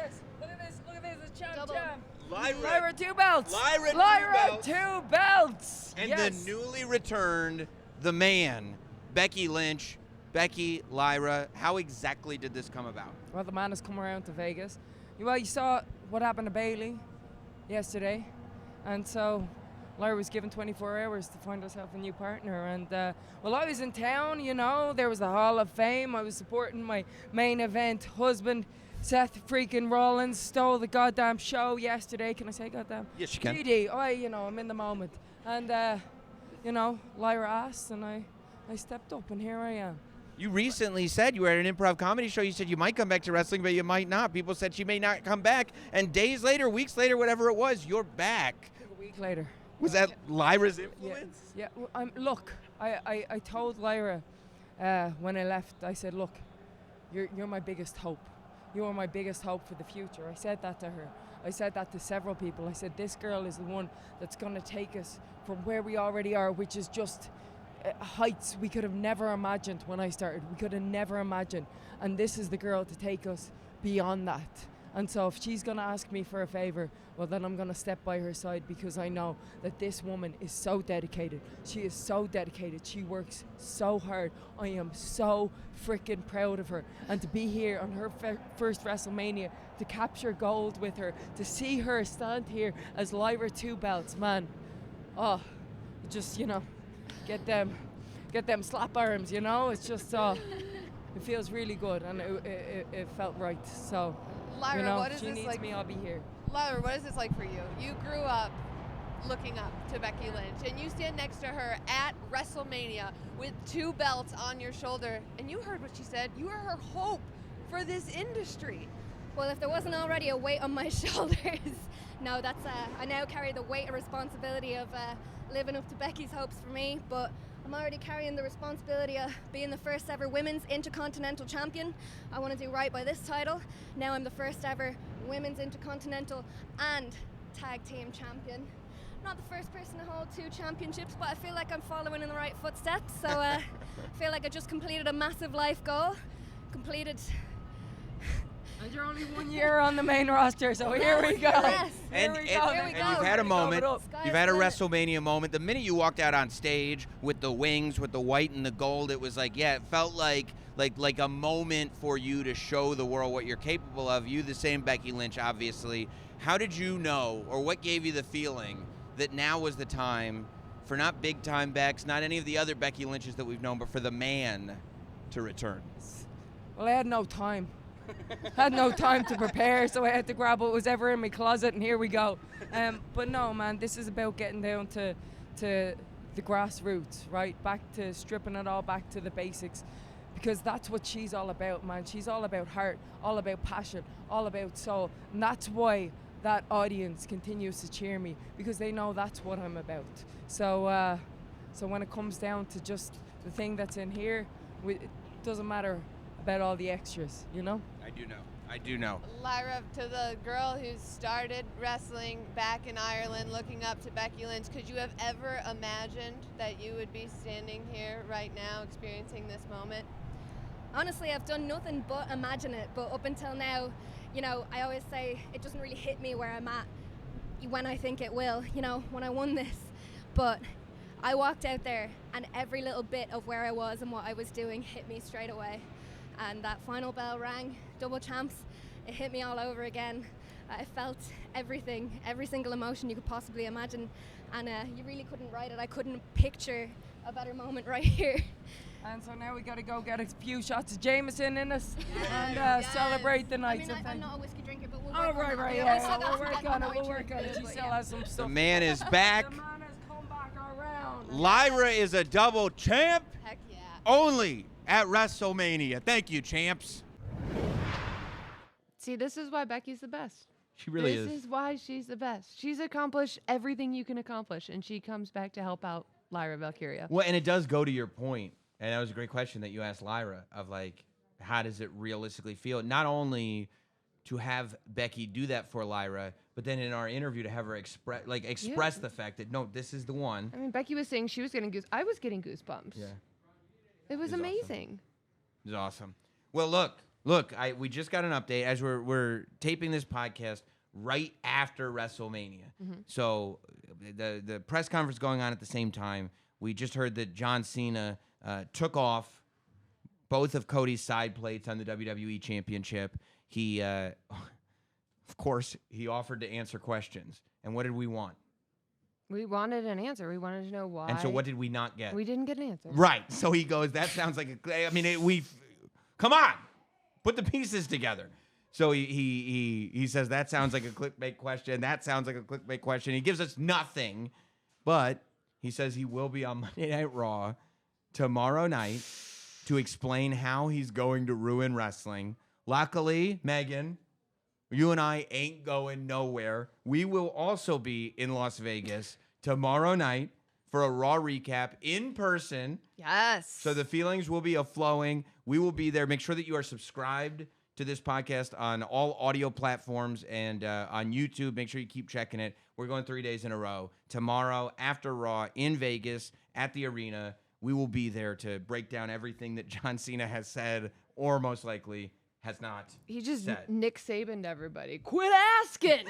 Lyra two belts. Lyra two belts. And yes. the newly returned, the man, Becky Lynch. Becky, Lyra, how exactly did this come about? Well, the man has come around to Vegas. Well, you saw what happened to Bailey yesterday, and so Lyra was given 24 hours to find herself a new partner. And well, I was in town, you know, there was the Hall of Fame. I was supporting my main event husband, Seth freaking Rollins. Stole the goddamn show yesterday. Can I say goddamn? Yes, you can. GD, I'm in the moment. And, Lyra asked, and I stepped up, and here I am. You recently said you were at an improv comedy show. You said you might come back to wrestling, but you might not. People said she may not come back. And days later, weeks later, whatever it was, you're back. A week later. Was that Lyra's influence? Yeah. Well, look, I told Lyra when I left, I said, look, you're my biggest hope. You are my biggest hope for the future. I said that to her. I said that to several people. I said, this girl is the one that's going to take us from where we already are, which is just heights we could have never imagined when I started. We could have never imagined. And this is the girl to take us beyond that. And so if she's going to ask me for a favor, well, then I'm going to step by her side, because I know that this woman is so dedicated. She is so dedicated. She works so hard. I am so freaking proud of her. And to be here on her first WrestleMania, to capture gold with her, to see her stand here as Lyra two belts, man. Oh, just, get them slap arms, it's just, it feels really good, and it felt right. So, Lyra, what is she this needs like? me, I'll be here. Lyra, what is this like for you? You grew up looking up to Becky Lynch, and you stand next to her at WrestleMania with two belts on your shoulder, and you heard what she said. You are her hope for this industry. Well, if there wasn't already a weight on my shoulders, no, that's I now carry the weight and responsibility of living up to Becky's hopes for me, but I'm already carrying the responsibility of being the first ever women's intercontinental champion. I want to do right by this title. Now I'm the first ever women's intercontinental and tag team champion. Not the first person to hold two championships, but I feel like I'm following in the right footsteps. So I feel like I just completed a massive life goal. And you're only 1 year on the main roster, so here we go. Yes. And Here we you've go. had a moment. Sky's You've had a the limit. WrestleMania moment. The minute you walked out on stage with the wings, with the white and the gold, it was like, it felt like a moment for you to show the world what you're capable of. You, the same Becky Lynch, obviously. How did you know, or what gave you the feeling that now was the time for not big time Becks, not any of the other Becky Lynches that we've known, but for the man to return? Well, I had no time. Had no time to prepare, so I had to grab what was ever in my closet, and here we go. But no, man, this is about getting down to the grassroots, right? Back to stripping it all back to the basics, because that's what she's all about, man. She's all about heart, all about passion, all about soul, and that's why that audience continues to cheer me, because they know that's what I'm about. So, so when it comes down to just the thing that's in here, it doesn't matter about all the extras, I do know. Lyra, to the girl who started wrestling back in Ireland, looking up to Becky Lynch, could you have ever imagined that you would be standing here right now experiencing this moment? Honestly, I've done nothing but imagine it, but up until now, I always say it doesn't really hit me where I'm at when I think it will, when I won this. But I walked out there, and every little bit of where I was and what I was doing hit me straight away. And that final bell rang, double champs, it hit me all over again. I felt everything, every single emotion you could possibly imagine, and you really couldn't write it. I couldn't picture a better moment right here. And so now we got to go get a few shots of Jameson in us and celebrate the night. I'm not a whiskey drinker, but we'll Oh, work on right, that. yeah. We'll We'll work on it. She still has some stuff. The man is back. The man has come back around. Lyra is a double champ. Heck yeah. Only at WrestleMania. Thank you, champs. See, this is why Becky's the best. She really This is why she's the best. She's accomplished everything you can accomplish, and she comes back to help out Lyra Valkyria. Well, and it does go to your point, and that was a great question that you asked Lyra, of like, how does it realistically feel? Not only to have Becky do that for Lyra, but then in our interview to have her express the fact that, no, this is the one. I mean, Becky was saying she was getting I was getting goosebumps. Yeah. It was It was awesome. amazing. It was awesome. Well, look, we just got an update as we're taping this podcast right after WrestleMania. Mm-hmm. So the press conference going on at the same time. We just heard that John Cena took off both of Cody's side plates on the WWE Championship. He, of course, he offered to answer questions. And what did we want? We wanted an answer. We wanted to know why. And so what did we not get? We didn't get an answer. Right. So he goes, that sounds like come on, put the pieces together. So he says, that sounds like a clickbait question. That sounds like a clickbait question. He gives us nothing, but he says he will be on Monday Night Raw tomorrow night to explain how he's going to ruin wrestling. Luckily, Megan, you and I ain't going nowhere. We will also be in Las Vegas tomorrow night for a Raw recap in person. Yes. So the feelings will be flowing. We will be there. Make sure that you are subscribed to this podcast on all audio platforms and on YouTube. Make sure you keep checking it. We're going 3 days in a row. Tomorrow, after Raw, in Vegas, at the arena, we will be there to break down everything that John Cena has said or most likely has not He just said. Nick Saban'd everybody. Quit asking.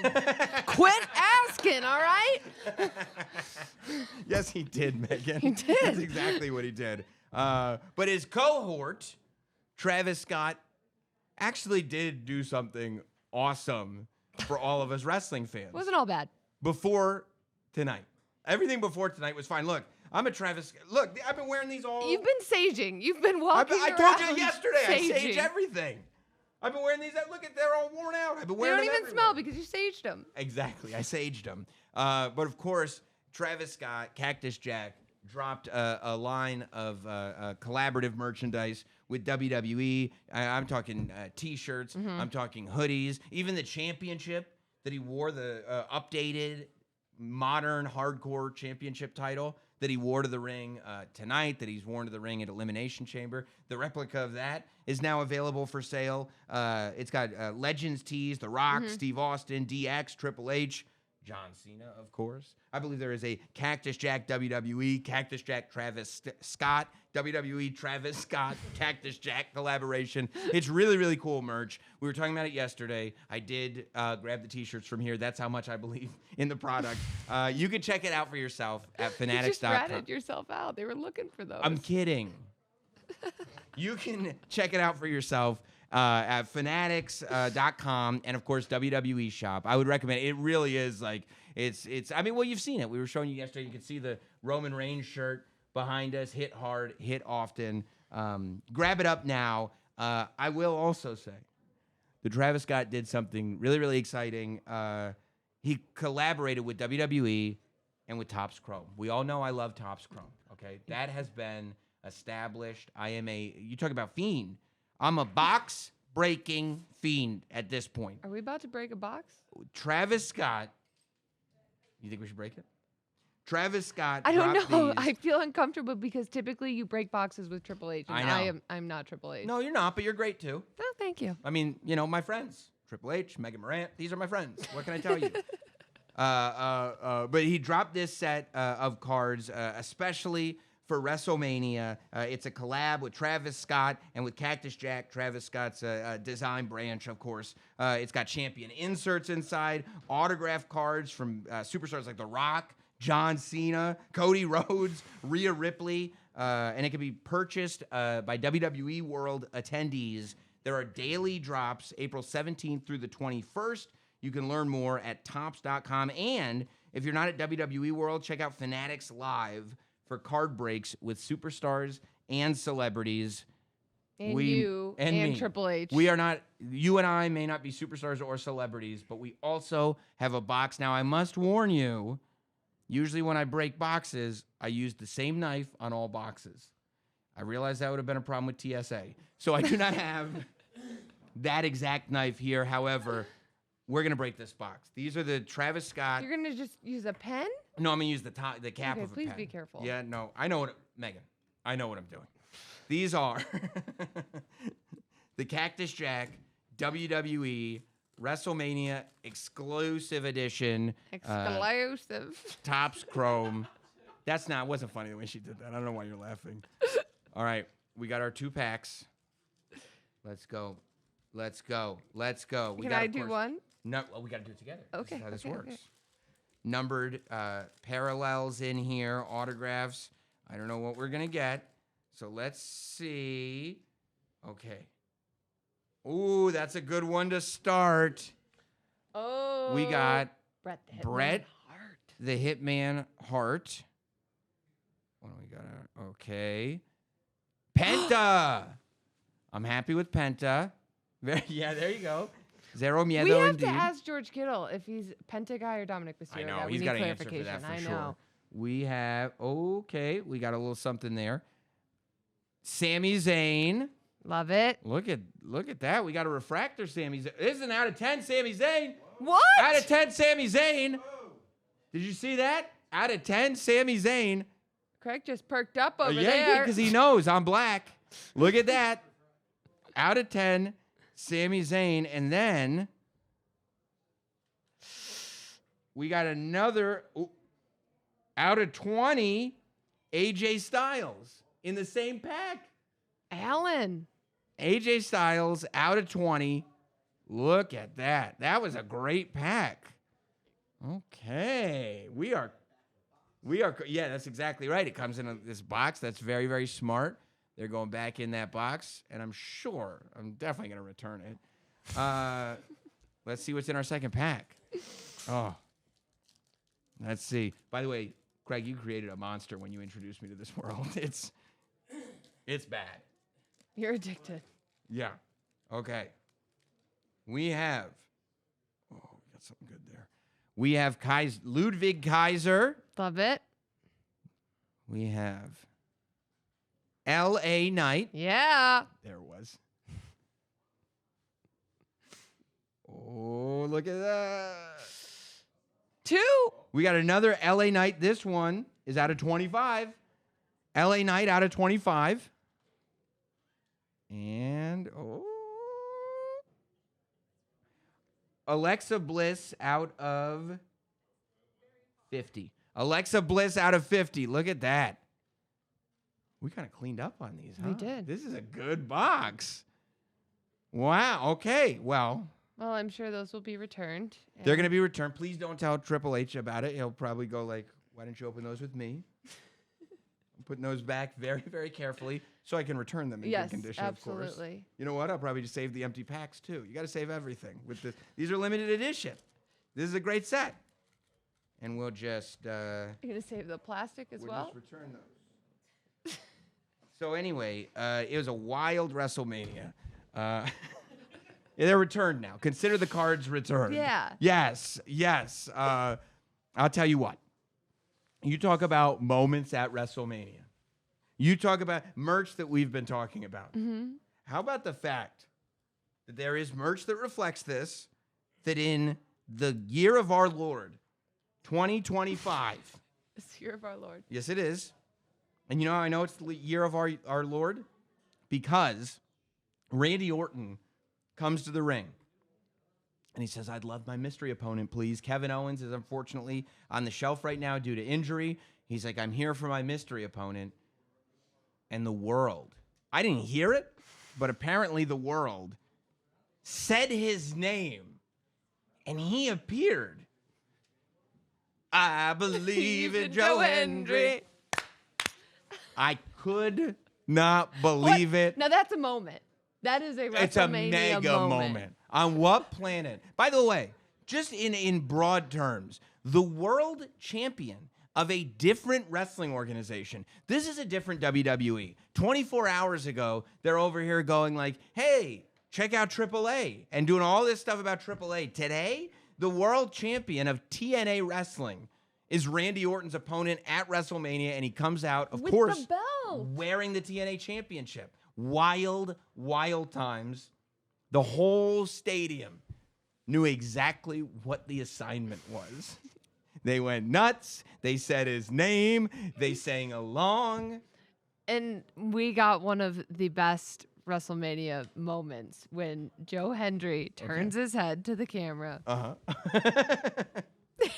Quit asking, all right? Yes, he did, Megan. He did. That's exactly what he did. But his cohort, Travis Scott, actually did do something awesome for all of us wrestling fans. Wasn't all bad. Before tonight. Everything before tonight was fine. Look, I'm a Travis. Look, I've been wearing these all. You've been saging. You've been walking I told you around yesterday. I saging. sage everything. I've been wearing these. Look at, they're all worn out. I've been They wearing don't them even smell everywhere. because you saged them. Exactly. I saged them. But of course, Travis Scott, Cactus Jack, dropped a line of collaborative merchandise with WWE. I'm talking T-shirts. I'm talking hoodies. Even the championship that he wore, the updated modern hardcore championship title that he wore to the ring tonight, that he's worn to the ring at Elimination Chamber. The replica of that is now available for sale. It's got Legends tees, The Rock, Steve Austin, DX, Triple H, John Cena, of course. I believe there is a Cactus Jack WWE, Cactus Jack Travis Scott, WWE Travis Scott, Cactus Jack collaboration. It's really, really cool merch. We were talking about it yesterday. I did grab the T-shirts from here. That's how much I believe in the product. You can check it out for yourself at You just fanatics.com. ratted yourself out. They were looking for those. I'm kidding. You can check it out for yourself at fanatics.com and, of course, WWE shop. I would recommend it. It really is like, it's. I mean, well, you've seen it. We were showing you yesterday. You can see the Roman Reigns shirt behind us. Hit hard, hit often. Grab it up now. I will also say that Travis Scott did something really, really exciting. He collaborated with WWE and with Topps Chrome. We all know I love Topps Chrome, okay? That has been established. You talk about fiend. I'm a box-breaking fiend at this point. Are we about to break a box? Travis Scott, you think we should break it? Travis Scott I don't dropped know. these. I feel uncomfortable because typically you break boxes with Triple H. And I know. I'm not Triple H. No, you're not, but you're great too. Oh, thank you. I mean, my friends, Triple H, Megan Morant, these are my friends. What can I tell you? But he dropped this set of cards, especially for WrestleMania. It's a collab with Travis Scott and with Cactus Jack, Travis Scott's design branch, of course. It's got champion inserts inside, autograph cards from superstars like The Rock, John Cena, Cody Rhodes, Rhea Ripley, and it can be purchased by WWE World attendees. There are daily drops April 17th through the 21st. You can learn more at Topps.com. And if you're not at WWE World, check out Fanatics Live for card breaks with superstars and celebrities. And Me. and Triple H. We are not, you and I may not be superstars or celebrities, but we also have a box. Now, I must warn you, usually when I break boxes, I use the same knife on all boxes. I realize that would have been a problem with TSA. So I do not have that exact knife here. However, we're going to break this box. These are the Travis Scott. You're going to just use a pen? No, I'm going to use the cap Okay, of a please pen. be careful. Yeah, no, I know Megan, I know what I'm doing. These are the Cactus Jack WWE WrestleMania exclusive edition. Exclusive. Topps Chrome. Wasn't funny the way she did that. I don't know why you're laughing. All right, we got our 2 packs. Let's go. We Can got, I of do course- one? No, well, we got to do it together. This Okay, is how this okay, works. okay. Numbered parallels in here, autographs. I don't know what we're gonna get. So let's see. Okay. Ooh, that's a good one to start. Oh. We got Bret the Hitman Bret Hart. the Hitman Hart. What do we got? Okay. Penta. I'm happy with Penta. Yeah, there you go. Zero miedo We have indeed. to ask George Kittle if he's Penta guy or Dominic Mysterio. I know. guy. We He's need got an answer for clarification. that for I sure. know. We have, okay, we got a little something there. Sami Zayn. Love it. Look at that. We got a refractor Sami Zayn. This is an out of 10 Sami Zayn. What? Out of 10 Sami Zayn. Did you see that? Out of 10 Sami Zayn. Craig just perked up over Yeah, there. because he knows I'm black. Look at that. Out of 10 Sami Zayn. And then we got another out of 20 AJ Styles in the same pack. Alan. AJ Styles out of 20. Look at that. That was a great pack. Okay. We are, yeah, that's exactly right. It comes in this box. That's very, very smart. They're going back in that box, and I'm definitely going to return it. Let's see what's in our second pack. Oh. Let's see. By the way, Craig, you created a monster when you introduced me to this world. It's bad. You're addicted. Yeah. Okay. We have. Oh, we got something good there. We have Ludwig Kaiser. Love it. We have L.A. Knight. Yeah. There it was. Oh, look at that. 2. We got another L.A. Knight. This one is out of 25. L.A. Knight out of 25. And, Alexa Bliss out of 50. Alexa Bliss out of 50. Look at that. We kind of cleaned up on these, huh? We did. This is a good box. Wow. Okay. Well, Well, I'm sure those will be returned. they're going to be returned. Please don't tell Triple H about it. He'll probably go like, why don't you open those with me? I'm putting those back very, very carefully so I can return them in Yes, good condition, of course. absolutely. You know what? I'll probably just save the empty packs, too. You got to save everything with this. These are limited edition. This is a great set. And we'll just... You're going to save the plastic as we'll well? just return those. So anyway, it was a wild WrestleMania. Yeah, they're returned now. Consider the cards returned. Yeah. Yes. I'll tell you what. You talk about moments at WrestleMania. You talk about merch that we've been talking about. Mm-hmm. How about the fact that there is merch that reflects this, that in the year of our Lord, 2025, It's the year of our Lord. yes, it is. And you know how I know it's the year of our Lord? Because Randy Orton comes to the ring and he says, I'd love my mystery opponent, please. Kevin Owens is unfortunately on the shelf right now due to injury. He's like, I'm here for my mystery opponent. And the world, I didn't hear it, but apparently the world said his name and he appeared. I believe in Joe Hendry. I could not believe it. Now that's a moment. That is a WrestleMania It's a mega moment. On what planet? By the way, just in broad terms, the world champion of a different wrestling organization. This is a different WWE. 24 hours ago, they're over here going like, hey, check out AAA and doing all this stuff about AAA. Today, the world champion of TNA Wrestling is Randy Orton's opponent at WrestleMania, and he comes out, of With course, the belt. wearing the TNA championship. Wild, wild times. The whole stadium knew exactly what the assignment was. They went nuts. They said his name. They sang along. And we got one of the best WrestleMania moments when Joe Hendry turns his head to the camera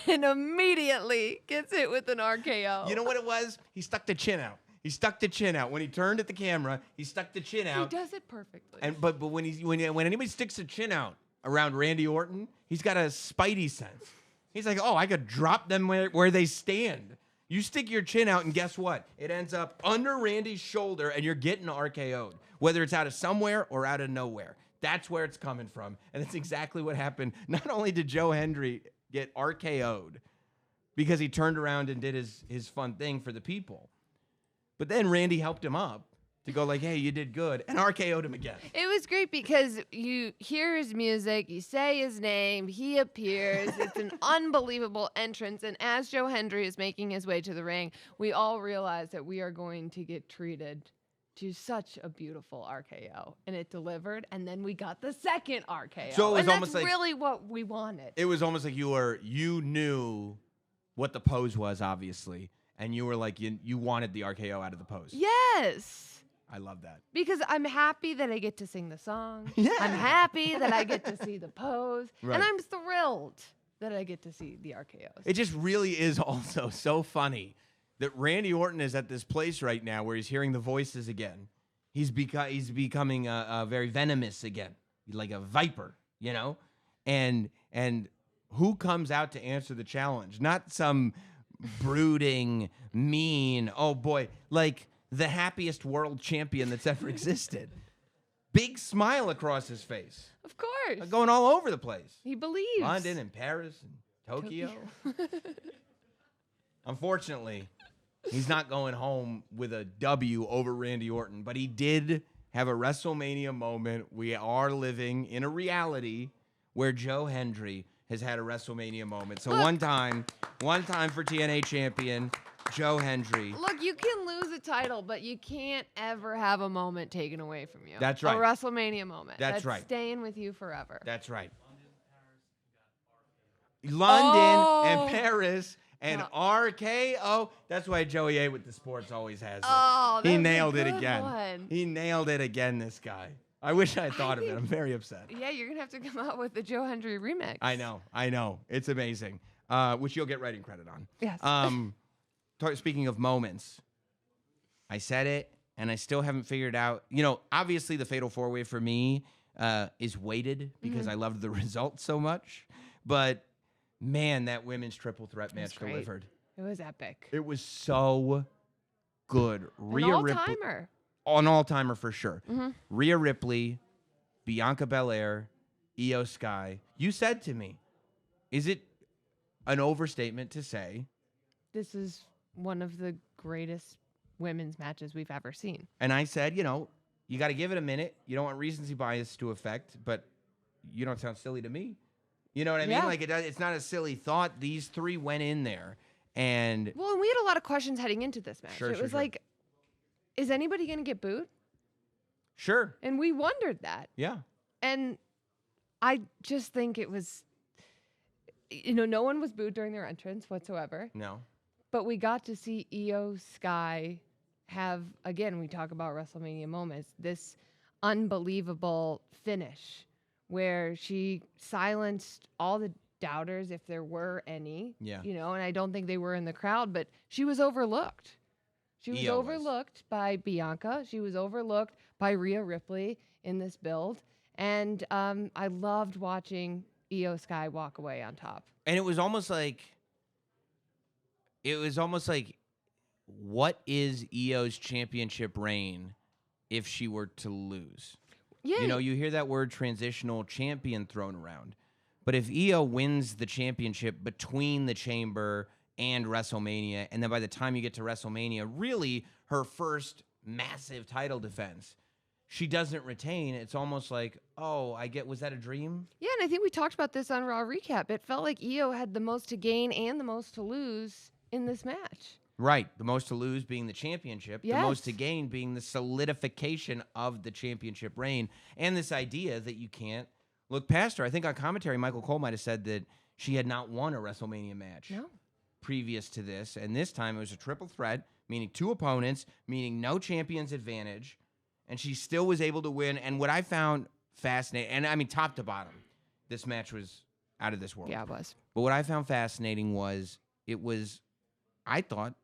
and immediately gets hit with an RKO. You know what it was? He stuck the chin out. He stuck the chin out. When he turned at the camera, he stuck the chin He out. does it perfectly. And but when anybody sticks the chin out, around Randy Orton, he's got a spidey sense. He's like, oh, I could drop them where they stand. You stick your chin out, and guess what? It ends up under Randy's shoulder, and you're getting RKO'd, whether it's out of somewhere or out of nowhere. That's where it's coming from, and that's exactly what happened. Not only did Joe Hendry get RKO'd because he turned around and did his fun thing for the people, but then Randy helped him up to go like, hey, you did good, and RKO'd him again. It was great because you hear his music, you say his name, he appears. It's an unbelievable entrance. And as Joe Hendry is making his way to the ring, we all realize that we are going to get treated to such a beautiful RKO. And it delivered, and then we got the second RKO. So it was and almost that's like really what we wanted. it was almost like you knew what the pose was, obviously, and you were like you wanted the RKO out of the pose. Yes. I love that. Because I'm happy that I get to sing the song. Yeah. I'm happy that I get to see the pose. Right. And I'm thrilled that I get to see the RKOs. It just really is also so funny that Randy Orton is at this place right now where he's hearing the voices again. He's becoming very venomous again, like a viper, you know? And who comes out to answer the challenge? Not some brooding, mean, oh boy, like the happiest world champion that's ever existed. Big smile across his face. Of course. Going all over the place. He believes. London and Paris and Tokyo. Unfortunately, he's not going home with a W over Randy Orton, but he did have a WrestleMania moment. We are living in a reality where Joe Hendry has had a WrestleMania moment. So one time for TNA champion, Joe Hendry. Look, you can lose a title, but you can't ever have a moment taken away from you. That's right. A WrestleMania moment. That's right. Staying with you forever. That's right. London Oh. and Paris and RKO. That's why Joey A with the sports always has it. Oh, He that was a nailed it good again. one. He nailed it again, this guy. I wish I had thought of it. I'm very upset. Yeah, you're going to have to come out with the Joe Hendry remix. I know. It's amazing. Which you'll get writing credit on. Yes. Speaking of moments, I said it, and I still haven't figured out. You know, obviously the Fatal 4-Way for me is weighted because I loved the result so much. But, man, that women's triple threat match great. delivered. It was epic. It was so good. An all-timer. An all-timer for sure. Mhm. Rhea Ripley, Bianca Belair, Io Sky. You said to me, is it an overstatement to say? This is one of the greatest women's matches we've ever seen. And I said, you know, you got to give it a minute. You don't want recency bias to affect, but you don't sound silly to me. You know what I mean? Yeah. Like it's not a silly thought. These three went in there, and Well, and we had a lot of questions heading into this match. Sure, it sure, was sure. like, is anybody going to get booed? sure, And we wondered that. yeah, And I just think it was, no one was booed during their entrance whatsoever. no, But we got to see Io Sky have, again, we talk about WrestleMania moments, this unbelievable finish where she silenced all the doubters, if there were any. Yeah. And I don't think they were in the crowd, but she was overlooked. She was Io was. overlooked by Bianca. She was overlooked by Rhea Ripley in this build. And I loved watching Io Sky walk away on top. and it was almost like, what is Io's championship reign if she were to lose? Yeah. You know, you hear that word transitional champion thrown around. But if Io wins the championship between the Chamber and WrestleMania, and then by the time you get to WrestleMania, really her first massive title defense, she doesn't retain. It's almost like, was that a dream? Yeah, and I think we talked about this on Raw Recap. It felt like Io had the most to gain and the most to lose in this match. Right. The most to lose being the championship. The most to Yes. gain being the solidification of the championship reign. And this idea that you can't look past her. I think on commentary, Michael Cole might have said that she had not won a WrestleMania match No. previous to this. And this time it was a triple threat, meaning two opponents, meaning no champion's advantage. And she still was able to win. And what I found fascinating, and I mean, top to bottom, this match was out of this world. Yeah, it was. But what I found fascinating was I thought,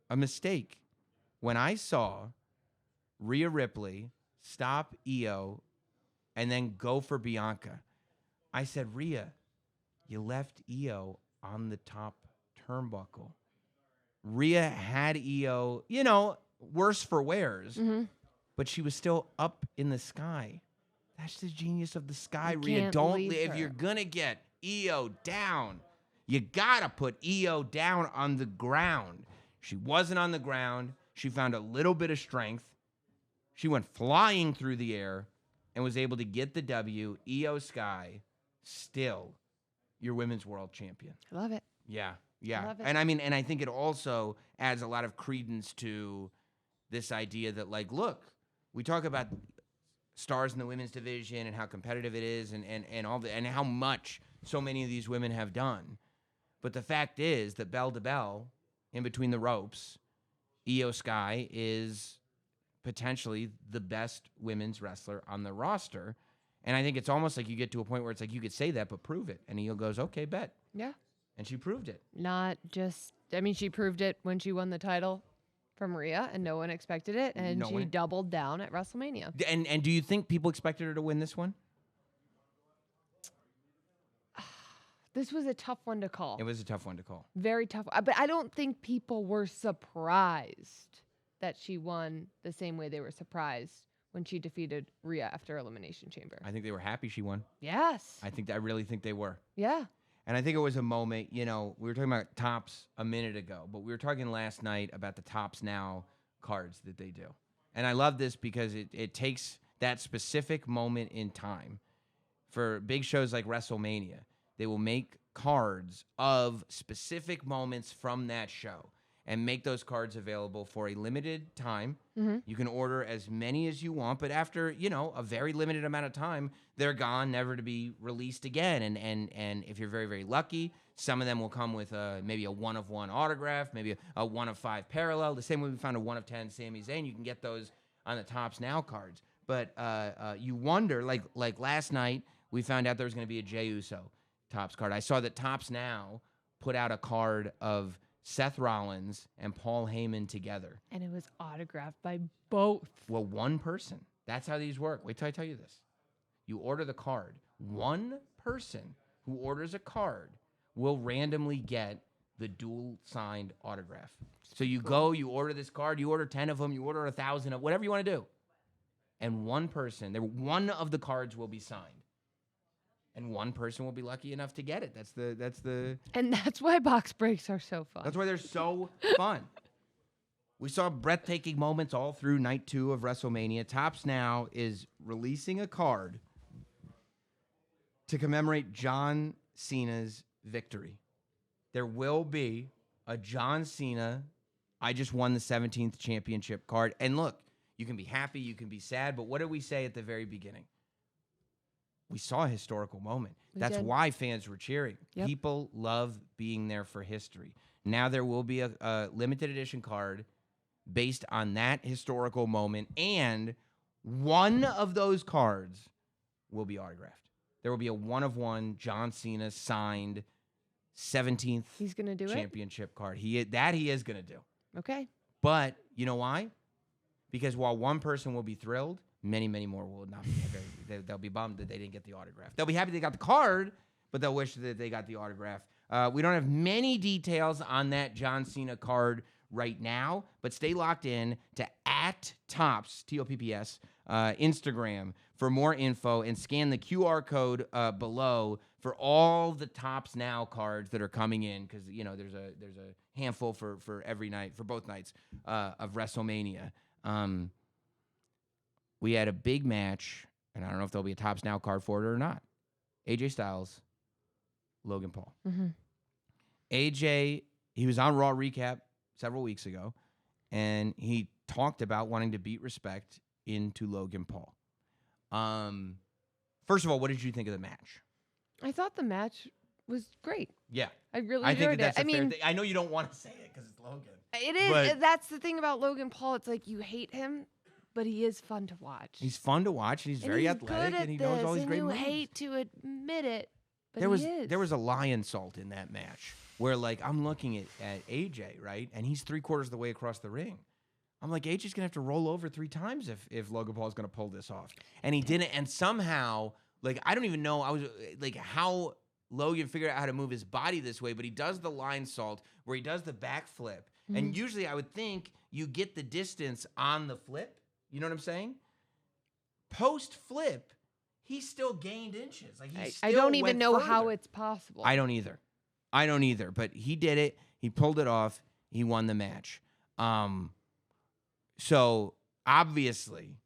a mistake when I saw Rhea Ripley stop Io and then go for Bianca. I said, Rhea, you left Io on the top turnbuckle. Rhea had Io, worse for wears, but she was still up in the sky. That's the genius of the sky, You Rhea. can't Don't leave if her. you're gonna get Io down, you gotta put Io down on the ground. She wasn't on the ground. She found a little bit of strength. She went flying through the air and was able to get the W. Io Sky, still your women's world champion. I love it. Yeah. love it. And I think it also adds a lot of credence to this idea that, like, look, we talk about stars in the women's division and how competitive it is and all and how much so many of these women have done. But the fact is that bell to bell, in between the ropes, Io Sky is potentially the best women's wrestler on the roster. And I think it's almost like you get to a point where it's like, you could say that, but prove it. And Io goes, okay, bet. Yeah. And she proved it. Not just, I mean, she proved it when she won the title from Rhea and no one expected it. And No she one- doubled down at WrestleMania. And do you think people expected her to win this one? This was a tough one to call. It was a tough one to call. Very tough. But I don't think people were surprised that she won the same way they were surprised when she defeated Rhea after Elimination Chamber. I think they were happy she won. Yes. I really think they were. Yeah. And I think it was a moment, we were talking about Tops a minute ago, but we were talking last night about the Tops Now cards that they do. And I love this because it takes that specific moment in time. For big shows like WrestleMania, they will make cards of specific moments from that show and make those cards available for a limited time. You can order as many as you want, but after, a very limited amount of time, they're gone, never to be released again. And if you're very, very lucky, some of them will come with maybe a 1-of-1 autograph, maybe a 1-of-5 parallel. The same way we found a 1-of-10 Sami Zayn. You can get those on the Tops Now cards. But you wonder, like last night, we found out there was going to be a Jey Uso Tops card. I saw that Tops Now put out a card of Seth Rollins and Paul Heyman together. And it was autographed by both. Well, one person. That's how these work. Wait till I tell you this. You order the card. One person who orders a card will randomly get the dual signed autograph. So you go, you order this card, you order 10 of them, you order 1,000 of whatever you want to do. And one of the cards will be signed. And one person will be lucky enough to get it. That's the And that's why box breaks are so fun. That's why they're so fun. We saw breathtaking moments all through night 2 of WrestleMania. Tops Now is releasing a card to commemorate John Cena's victory. There will be a John Cena, I just won the 17th championship card. And look, you can be happy, you can be sad, but what did we say at the very beginning? We saw a historical moment. That's did. why fans were cheering. Yep. People love being there for history. Now there will be a limited edition card based on that historical moment, and one of those cards will be autographed. There will be a 1-of-1 John Cena signed 17th He's going to do championship card. He is going to do. it? Okay. But you know why? Because while one person will be thrilled, many, many more will not be. They'll be bummed that they didn't get the autograph. They'll be happy they got the card, but they'll wish that they got the autograph. We don't have many details on that John Cena card right now, but stay locked in to @Tops, Topps, Instagram for more info, and scan the QR code below for all the Tops Now cards that are coming in, because there's a handful for every night, for both nights of WrestleMania. We had a big match, and I don't know if there'll be a Tops Now card for it or not. AJ Styles, Logan Paul. Mm-hmm. AJ, he was on Raw Recap several weeks ago, and he talked about wanting to beat respect into Logan Paul. First of all, what did you think of the match? I thought the match was great. Yeah. I really I think enjoyed that's it. a fair thing. I know you don't want to say it because it's Logan. It is. But- That's the thing about Logan Paul. It's like you hate him, but he is fun to watch. He's fun to watch, and he's very he's athletic, good at and he knows all these this, great and you moves. hate to admit it, but there was he is. there was a lion salt in that match where, like, I'm looking at AJ, right, and he's 3/4 of the way across the ring. I'm like, AJ's gonna have to roll over 3 times if Logan Paul's gonna pull this off, and he didn't. And somehow Like, I don't even know. I was like, how Logan figured out how to move his body this way, but he does the line salt where he does the backflip. And usually I would think you get the distance on the flip. You know what I'm saying? Post flip, he still gained inches. Like I don't even went know further. how it's possible. I don't either. But he did it. He pulled it off. He won the match. So obviously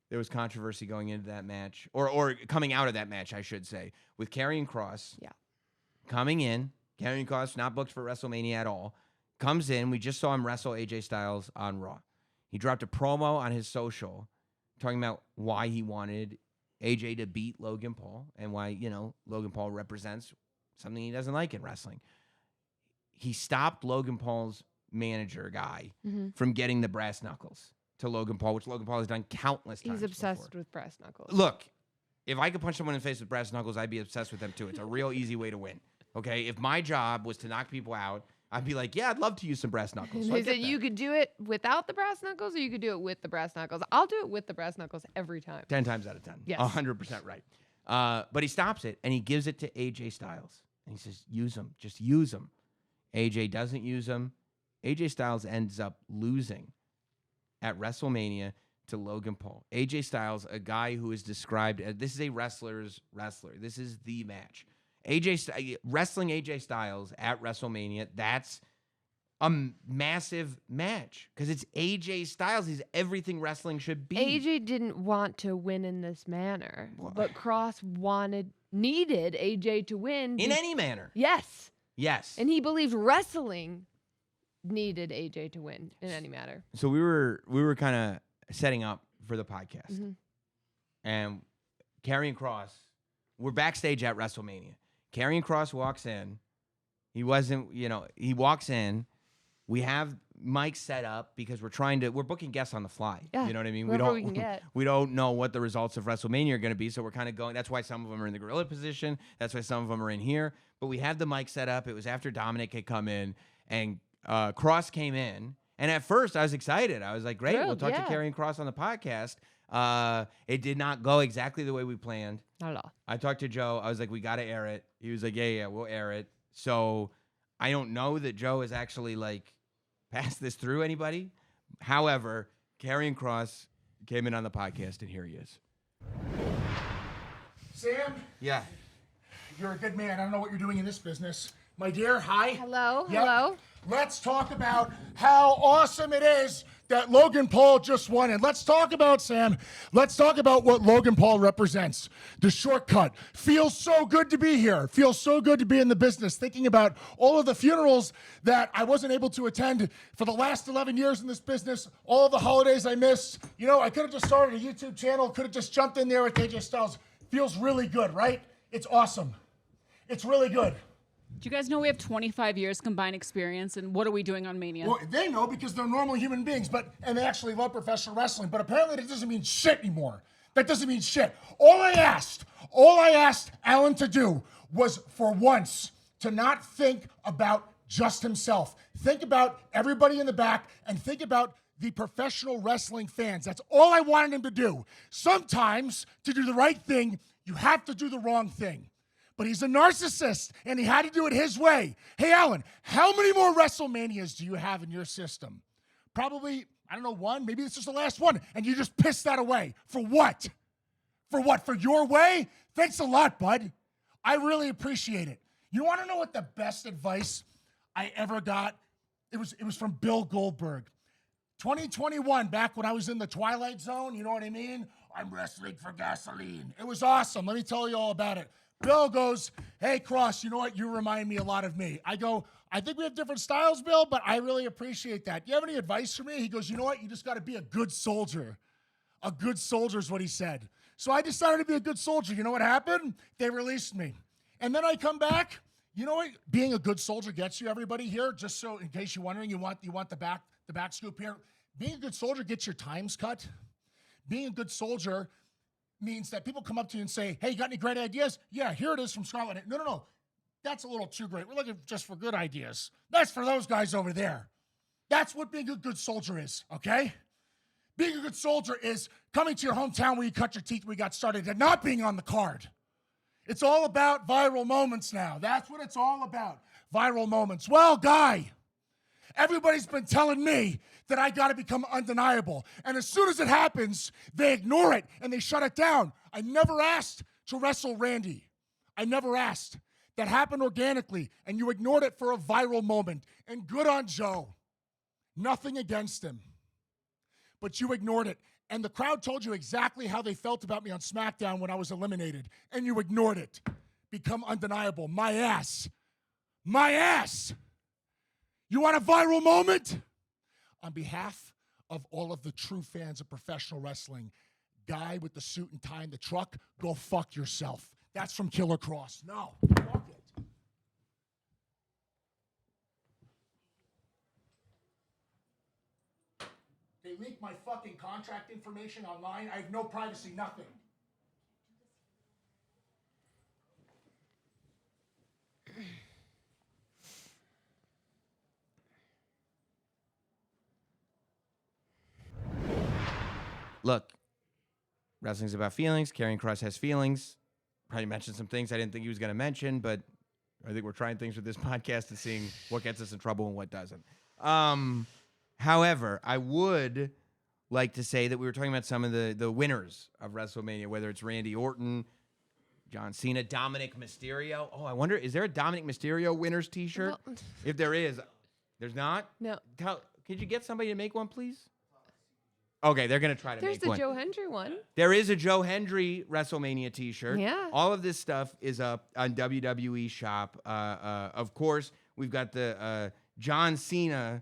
there was controversy going into that match, or coming out of that match, I should say, with Karrion Kross. Yeah. Coming in, Karrion Kross not booked for WrestleMania at all. Comes in. We just saw him wrestle AJ Styles on Raw. He dropped a promo on his social talking about why he wanted AJ to beat Logan Paul and why, Logan Paul represents something he doesn't like in wrestling. He stopped Logan Paul's manager guy from getting the brass knuckles to Logan Paul, which Logan Paul has done countless times. He's obsessed before. with brass knuckles. Look, if I could punch someone in the face with brass knuckles, I'd be obsessed with them too. It's a real easy way to win. Okay? If my job was to knock people out, I'd be like, yeah, I'd love to use some brass knuckles. So I They get said that. you could do it without the brass knuckles, or you could do it with the brass knuckles. I'll do it with the brass knuckles every time. 10 times out of 10. Yes. 100% right. But he stops it, and he gives it to AJ Styles. And he says, use them. Just use them. AJ doesn't use them. AJ Styles ends up losing at WrestleMania to Logan Paul. AJ Styles, a guy who is described as, this is a wrestler's wrestler. This is the match. Wrestling AJ Styles at WrestleMania, that's a massive match because it's AJ Styles. He's everything wrestling should be. AJ didn't want to win in this manner, but Cross needed AJ to win. In any manner. Yes. Yes. And he believed wrestling needed AJ to win in any matter. So we were kind of setting up for the podcast. And Karrion Kross, we're backstage at WrestleMania. Karrion Kross walks in. He walks in. We have mics set up because we're booking guests on the fly. Yeah, You know what I mean? whoever we can get. We don't know what the results of WrestleMania are going to be, so we're kind of going. That's why some of them are in the gorilla position. That's why some of them are in here. But we have the mic set up. It was after Dominic had come in, and Kross came in. And at first, I was excited. I was like, great, we'll talk to Karrion Kross on the podcast. It did not go exactly the way we planned. Not at all. I talked to Joe. I was like, we got to air it. He was like, yeah, we'll air it. So I don't know that Joe has actually passed this through anybody. However, Karrion Kross came in on the podcast, and here he is. Sam, Yeah. you're a good man. I don't know what you're doing in this business. My dear, hi. Hello. Yep. Hello. Let's talk about how awesome it is that Logan Paul just won. And let's talk about, Sam, what Logan Paul represents. The shortcut. Feels so good to be here. Feels so good to be in the business. Thinking about all of the funerals that I wasn't able to attend for the last 11 years in this business, all of the holidays I missed. I could have just started a YouTube channel, could have just jumped in there with AJ Styles. Feels really good, right? It's awesome. It's really good. Do you guys know we have 25 years combined experience, and what are we doing on Mania? Well, they know because they're normal human beings, and they actually love professional wrestling. But apparently that doesn't mean shit anymore. That doesn't mean shit. All I asked Alan to do was for once to not think about just himself. Think about everybody in the back and think about the professional wrestling fans. That's all I wanted him to do. Sometimes to do the right thing, you have to do the wrong thing. But he's a narcissist, and he had to do it his way. Hey, Alan, how many more WrestleManias do you have in your system? Probably, I don't know, one. Maybe this is the last one, and you just pissed that away. For what? For what? For your way? Thanks a lot, bud. I really appreciate it. You want to know what the best advice I ever got? It was from Bill Goldberg. 2021, back when I was in the Twilight Zone, you know what I mean? I'm wrestling for gasoline. It was awesome. Let me tell you all about it. Bill goes, hey, Kross, you know what? You remind me a lot of me. I go, I think we have different styles, Bill, but I really appreciate that. Do you have any advice for me? He goes, you know what? You just got to be a good soldier. A good soldier is what he said. So I decided to be a good soldier. You know what happened? They released me. And then I come back. You know what being a good soldier gets you, everybody here? Just so in case you're wondering, you want the back scoop here. Being a good soldier gets your times cut. Being a good soldier means that people come up to you and say, hey, you got any great ideas? Yeah, here it is from Scarlet. No. That's a little too great. We're looking just for good ideas. That's for those guys over there. That's what being a good soldier is, okay? Being a good soldier is coming to your hometown where you cut your teeth, where you got started, and not being on the card. It's all about viral moments now. That's what it's all about. Viral moments. Well, Guy, everybody's been telling me that I got to become undeniable. And as soon as it happens, they ignore it and they shut it down. I never asked to wrestle Randy. I never asked. That happened organically, and you ignored it for a viral moment. And good on Joe. Nothing against him. But you ignored it. And the crowd told you exactly how they felt about me on SmackDown when I was eliminated. And you ignored it. Become undeniable. My ass. My ass. You want a viral moment? On behalf of all of the true fans of professional wrestling, Guy with the suit and tie in the truck, go fuck yourself. That's from Killer Cross. No, fuck it. They leaked my fucking contract information online. I have no privacy, nothing. Look, wrestling's about feelings. Karrion Kross has feelings. Probably mentioned some things I didn't think he was going to mention, but I think we're trying things with this podcast and seeing what gets us in trouble and what doesn't. However, I would like to say that we were talking about some of the winners of WrestleMania, whether it's Randy Orton, John Cena, Dominic Mysterio. Oh, I wonder, is there a Dominic Mysterio winners t-shirt? Well, If there is, there's not? No. Could you get somebody to make one, please? Okay, they're going to try to There's make the one. Joe Hendry one. There is a Joe Hendry WrestleMania t-shirt. Yeah. All of this stuff is up on WWE Shop. Of course, we've got the John Cena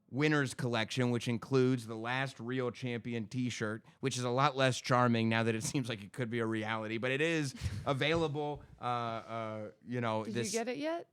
Winners Collection, which includes the Last Real Champion t-shirt, which is a lot less charming now that it seems like it could be a reality, but it is available. Did you get it yet?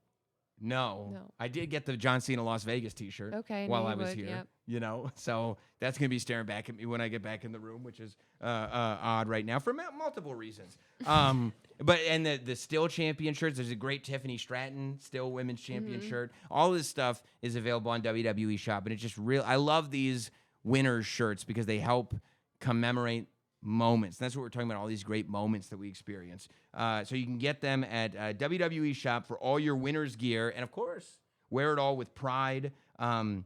No. No. I did get the John Cena Las Vegas t-shirt Okay, I while knew I you was would, here. yep. So that's going to be staring back at me when I get back in the room, which is odd right now for multiple reasons. And the Still Champion shirts, there's a great Tiffany Stratton Still Women's Champion shirt. All this stuff is available on WWE Shop, and it's just real. I love these winners shirts because they help commemorate moments. And that's what we're talking about, all these great moments that we experience. So you can get them at WWE Shop for all your winners gear. And, of course, wear it all with pride. I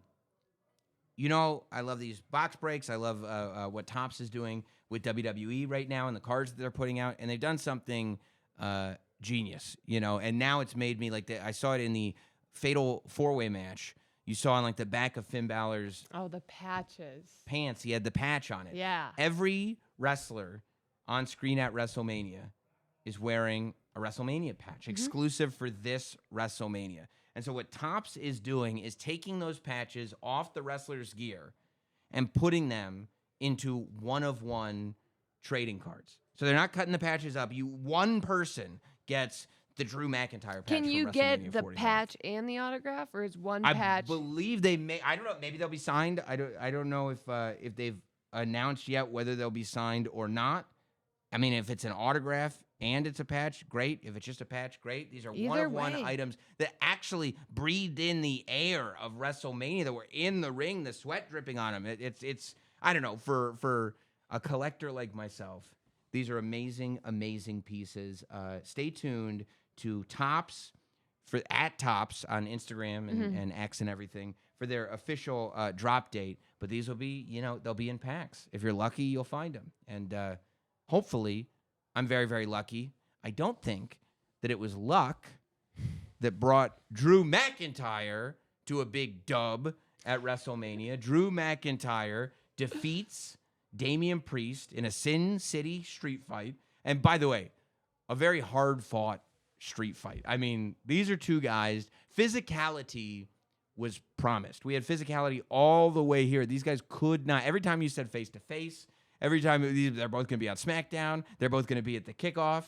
love these box breaks. I love what Topps is doing with WWE right now and the cards that they're putting out. And they've done something genius, And now it's made me I saw it in the Fatal 4-Way match. You saw on the back of Finn Balor's Oh, the patches. pants, he had the patch on it. Yeah. Every wrestler on screen at WrestleMania is wearing a WrestleMania patch, exclusive for this WrestleMania. And so what Topps is doing is taking those patches off the wrestler's gear and putting them into one-of-one trading cards. So they're not cutting the patches up. One person gets the Drew McIntyre patch. Can you from get WrestleMania the 49. patch and the autograph, or is one I patch? believe they may. I don't know. Maybe they'll be signed. I don't know if they've announced yet whether they'll be signed or not. I mean, if it's an autograph and it's a patch, great. If it's just a patch, great. These are Either one-of-one way. items that actually breathed in the air of WrestleMania, that were in the ring, the sweat dripping on them. It's I don't know, for a collector like myself, these are amazing, amazing pieces. Stay tuned to Topps at Topps on Instagram and X and everything for their official drop date. But these will be, they'll be in packs. If you're lucky, you'll find them. And hopefully, I'm very, very lucky. I don't think that it was luck that brought Drew McIntyre to a big dub at WrestleMania. Drew McIntyre defeats Damian Priest in a Sin City street fight. And by the way, a very hard-fought street fight. I mean, these are two guys. Physicality was promised. We had physicality all the way here. These guys could not. Every time you said face-to-face, every time they're both going to be on SmackDown, they're both going to be at the kickoff,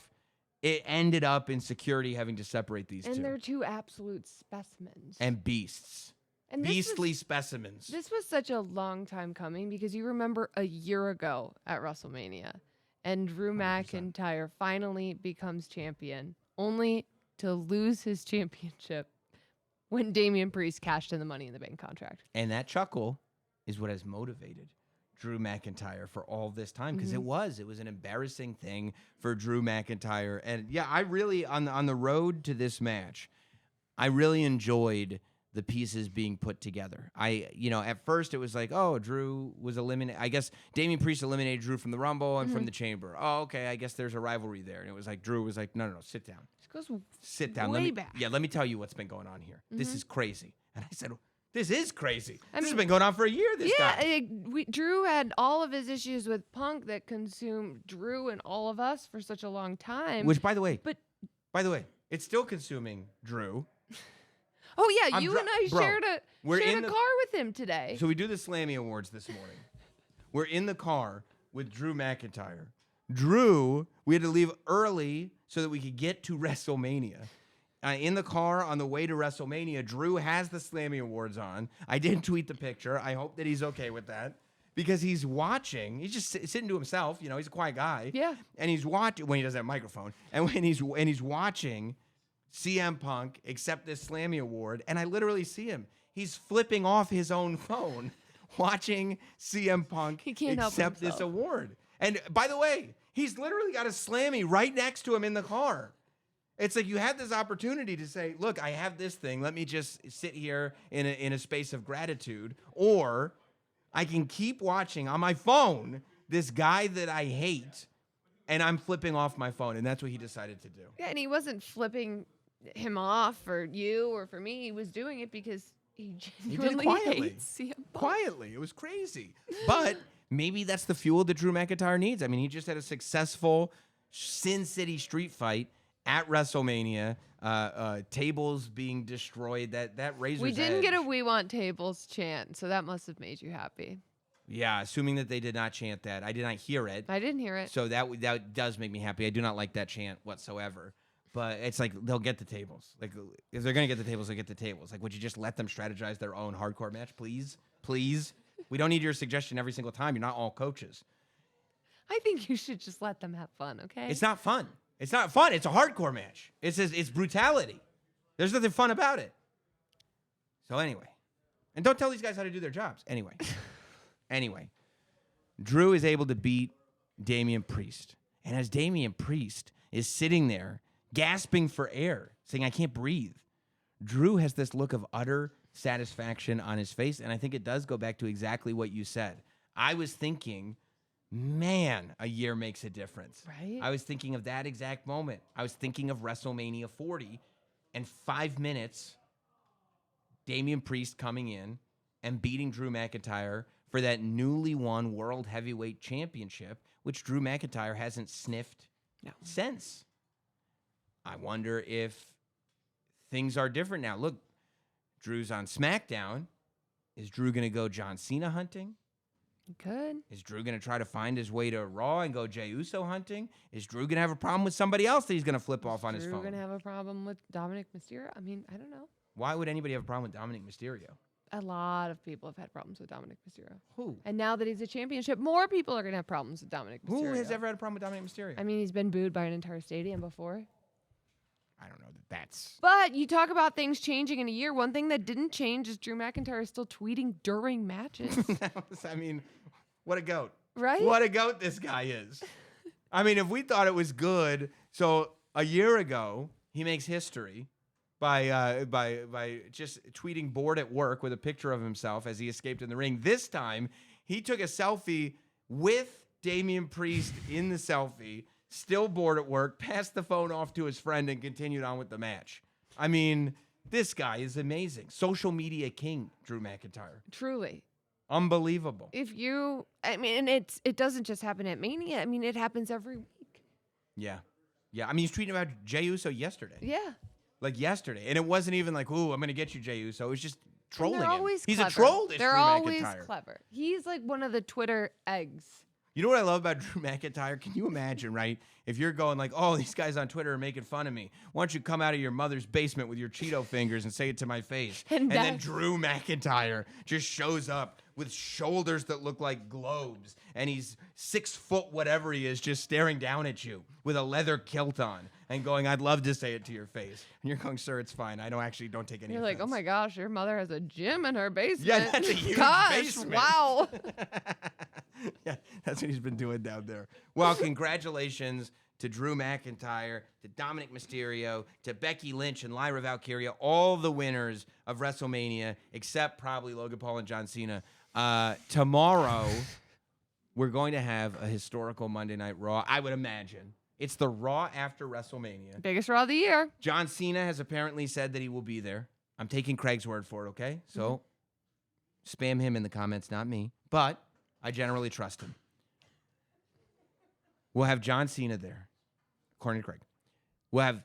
it ended up in security having to separate these two. And they're two absolute specimens. And beasts. And Beastly specimens. This was such a long time coming, because you remember a year ago at WrestleMania, and Drew 100%. McIntyre finally becomes champion, only to lose his championship when Damian Priest cashed in the Money in the Bank contract. And that chuckle is what has motivated Drew McIntyre for all this time because it was an embarrassing thing for Drew McIntyre. And yeah, I really on the road to this match, I really enjoyed the pieces being put together. At first it was like, oh, Drew was eliminated. I guess Damian Priest eliminated Drew from the Rumble and from the Chamber. Oh, okay, I guess there's a rivalry there. And it was like Drew was like, no, sit down. This goes Sit down. way back. Yeah, let me tell you what's been going on here. This is crazy. And I said, this is crazy. This has mean, been going on for a year, this guy. Drew had all of his issues with Punk that consumed Drew and all of us for such a long time. Which, by the way, But it's still consuming Drew. oh yeah, I'm you dr- and I bro, shared we're in a the- car with him today. So we do the Slammy Awards this morning. We're in the car with Drew McIntyre. Drew, we had to leave early so that we could get to WrestleMania. In the car on the way to WrestleMania, Drew has the Slammy Awards on. I didn't tweet the picture. I hope that he's okay with that because he's watching. He's just sitting to himself. He's a quiet guy. Yeah. And he's watching when he doesn't have a microphone. And when he's watching CM Punk accept this Slammy Award, and I literally see him. He's flipping off his own phone, watching CM Punk He can't help accept this himself. award. And by the way, he's literally got a Slammy right next to him in the car. It's like you had this opportunity to say, look, I have this thing. Let me just sit here in a space of gratitude. Or I can keep watching on my phone this guy that I hate, and I'm flipping off my phone. And that's what he decided to do. Yeah, and he wasn't flipping him off for you or for me. He was doing it because he He did it genuinely quietly. hates CM Punk. Quietly. It was crazy. But maybe that's the fuel that Drew McIntyre needs. I mean, he just had a successful Sin City street fight at WrestleMania, tables being destroyed. That Razor's We didn't get a Edge. "We Want Tables" chant, so that must have made you happy. Yeah, assuming that they did not chant that. I did not hear it. I didn't hear it. So that does make me happy. I do not like that chant whatsoever. But it's like they'll get the tables. Like if they're gonna get the tables, they'll get the tables. Like, would you just let them strategize their own hardcore match, please? Please. We don't need your suggestion every single time. You're not all coaches. I think you should just let them have fun, okay? It's not fun. It's not fun. It's a hardcore match. It's brutality. There's nothing fun about it. So anyway, and don't tell these guys how to do their jobs. Anyway, Drew is able to beat Damian Priest. And as Damian Priest is sitting there gasping for air, saying, I can't breathe, Drew has this look of utter satisfaction on his face. And I think it does go back to exactly what you said. I was thinking, man, a year makes a difference. Right? I was thinking of that exact moment. I was thinking of WrestleMania 40 and 5 minutes, Damian Priest coming in and beating Drew McIntyre for that newly won World Heavyweight Championship, which Drew McIntyre hasn't sniffed since. I wonder if things are different now. Look, Drew's on SmackDown. Is Drew going to go John Cena hunting? Good. Is Drew going to try to find his way to Raw and go Jey Uso hunting? Is Drew going to have a problem with somebody else that he's going to flip off on his Drew phone? gonna have a problem with Dominic Mysterio? I mean, I don't know. Why would anybody have a problem with Dominic Mysterio? A lot of people have had problems with Dominic Mysterio. Who? And now that he's a championship, more people are gonna have problems with Dominic Mysterio. Who has ever had a problem with Dominic Mysterio? I mean, he's been booed by an entire stadium before. I don't know that that's... But you talk about things changing in a year. One thing that didn't change is Drew McIntyre is still tweeting during matches. I mean, what a goat. Right? What a goat this guy is. I mean, if we thought it was good, so a year ago, he makes history by just tweeting bored at work with a picture of himself as he escaped in the ring. This time, he took a selfie with Damian Priest in the selfie, still bored at work, passed the phone off to his friend, and continued on with the match. I mean, this guy is amazing. Social media king, Drew McIntyre. Truly. Unbelievable. I mean, it doesn't just happen at Mania. I mean, it happens every week. Yeah. Yeah. I mean, he's tweeting about Jey Uso yesterday. Yeah. Like yesterday. And it wasn't even like, ooh, I'm going to get you, Jey Uso. It was just trolling They're him. always He's clever. a troll, this They're Drew always McIntyre. clever. He's like one of the Twitter eggs. You know what I love about Drew McIntyre? Can you imagine, right? If you're going like, oh, these guys on Twitter are making fun of me. Why don't you come out of your mother's basement with your Cheeto fingers and say it to my face? And then that's- Drew McIntyre just shows up with shoulders that look like globes. And he's 6 foot whatever he is, just staring down at you with a leather kilt on and going, I'd love to say it to your face. And you're going, sir, it's fine. I don't take any You're like, oh offense." my gosh, your mother has a gym in her basement. Yeah, that's a huge Gosh, basement. wow. Yeah, that's what he's been doing down there. Well, congratulations to Drew McIntyre, to Dominic Mysterio, to Becky Lynch and Lyra Valkyria, all the winners of WrestleMania, except probably Logan Paul and John Cena. Tomorrow, we're going to have a historical Monday Night Raw, I would imagine. It's the Raw after WrestleMania. Biggest Raw of the year. John Cena has apparently said that he will be there. I'm taking Craig's word for it, okay? So spam him in the comments, not me. But I generally trust him. We'll have John Cena there, according to Craig. We'll have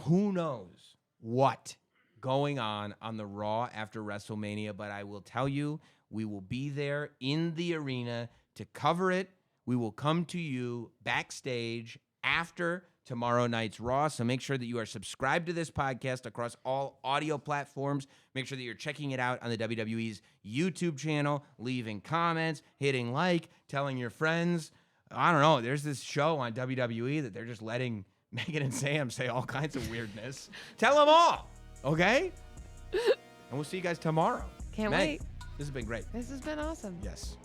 who knows what going on the Raw after WrestleMania, but I will tell you, we will be there in the arena to cover it. We will come to you backstage after tomorrow night's Raw, so make sure that you are subscribed to this podcast across all audio platforms. Make sure that you're checking it out on the WWE's YouTube channel, leaving comments, hitting like, telling your friends. I don't know, there's this show on WWE that they're just letting Megan and Sam say all kinds of weirdness. Tell them all, okay? And we'll see you guys tomorrow. Can't Meg, wait. this has been great. This has been awesome. Yes.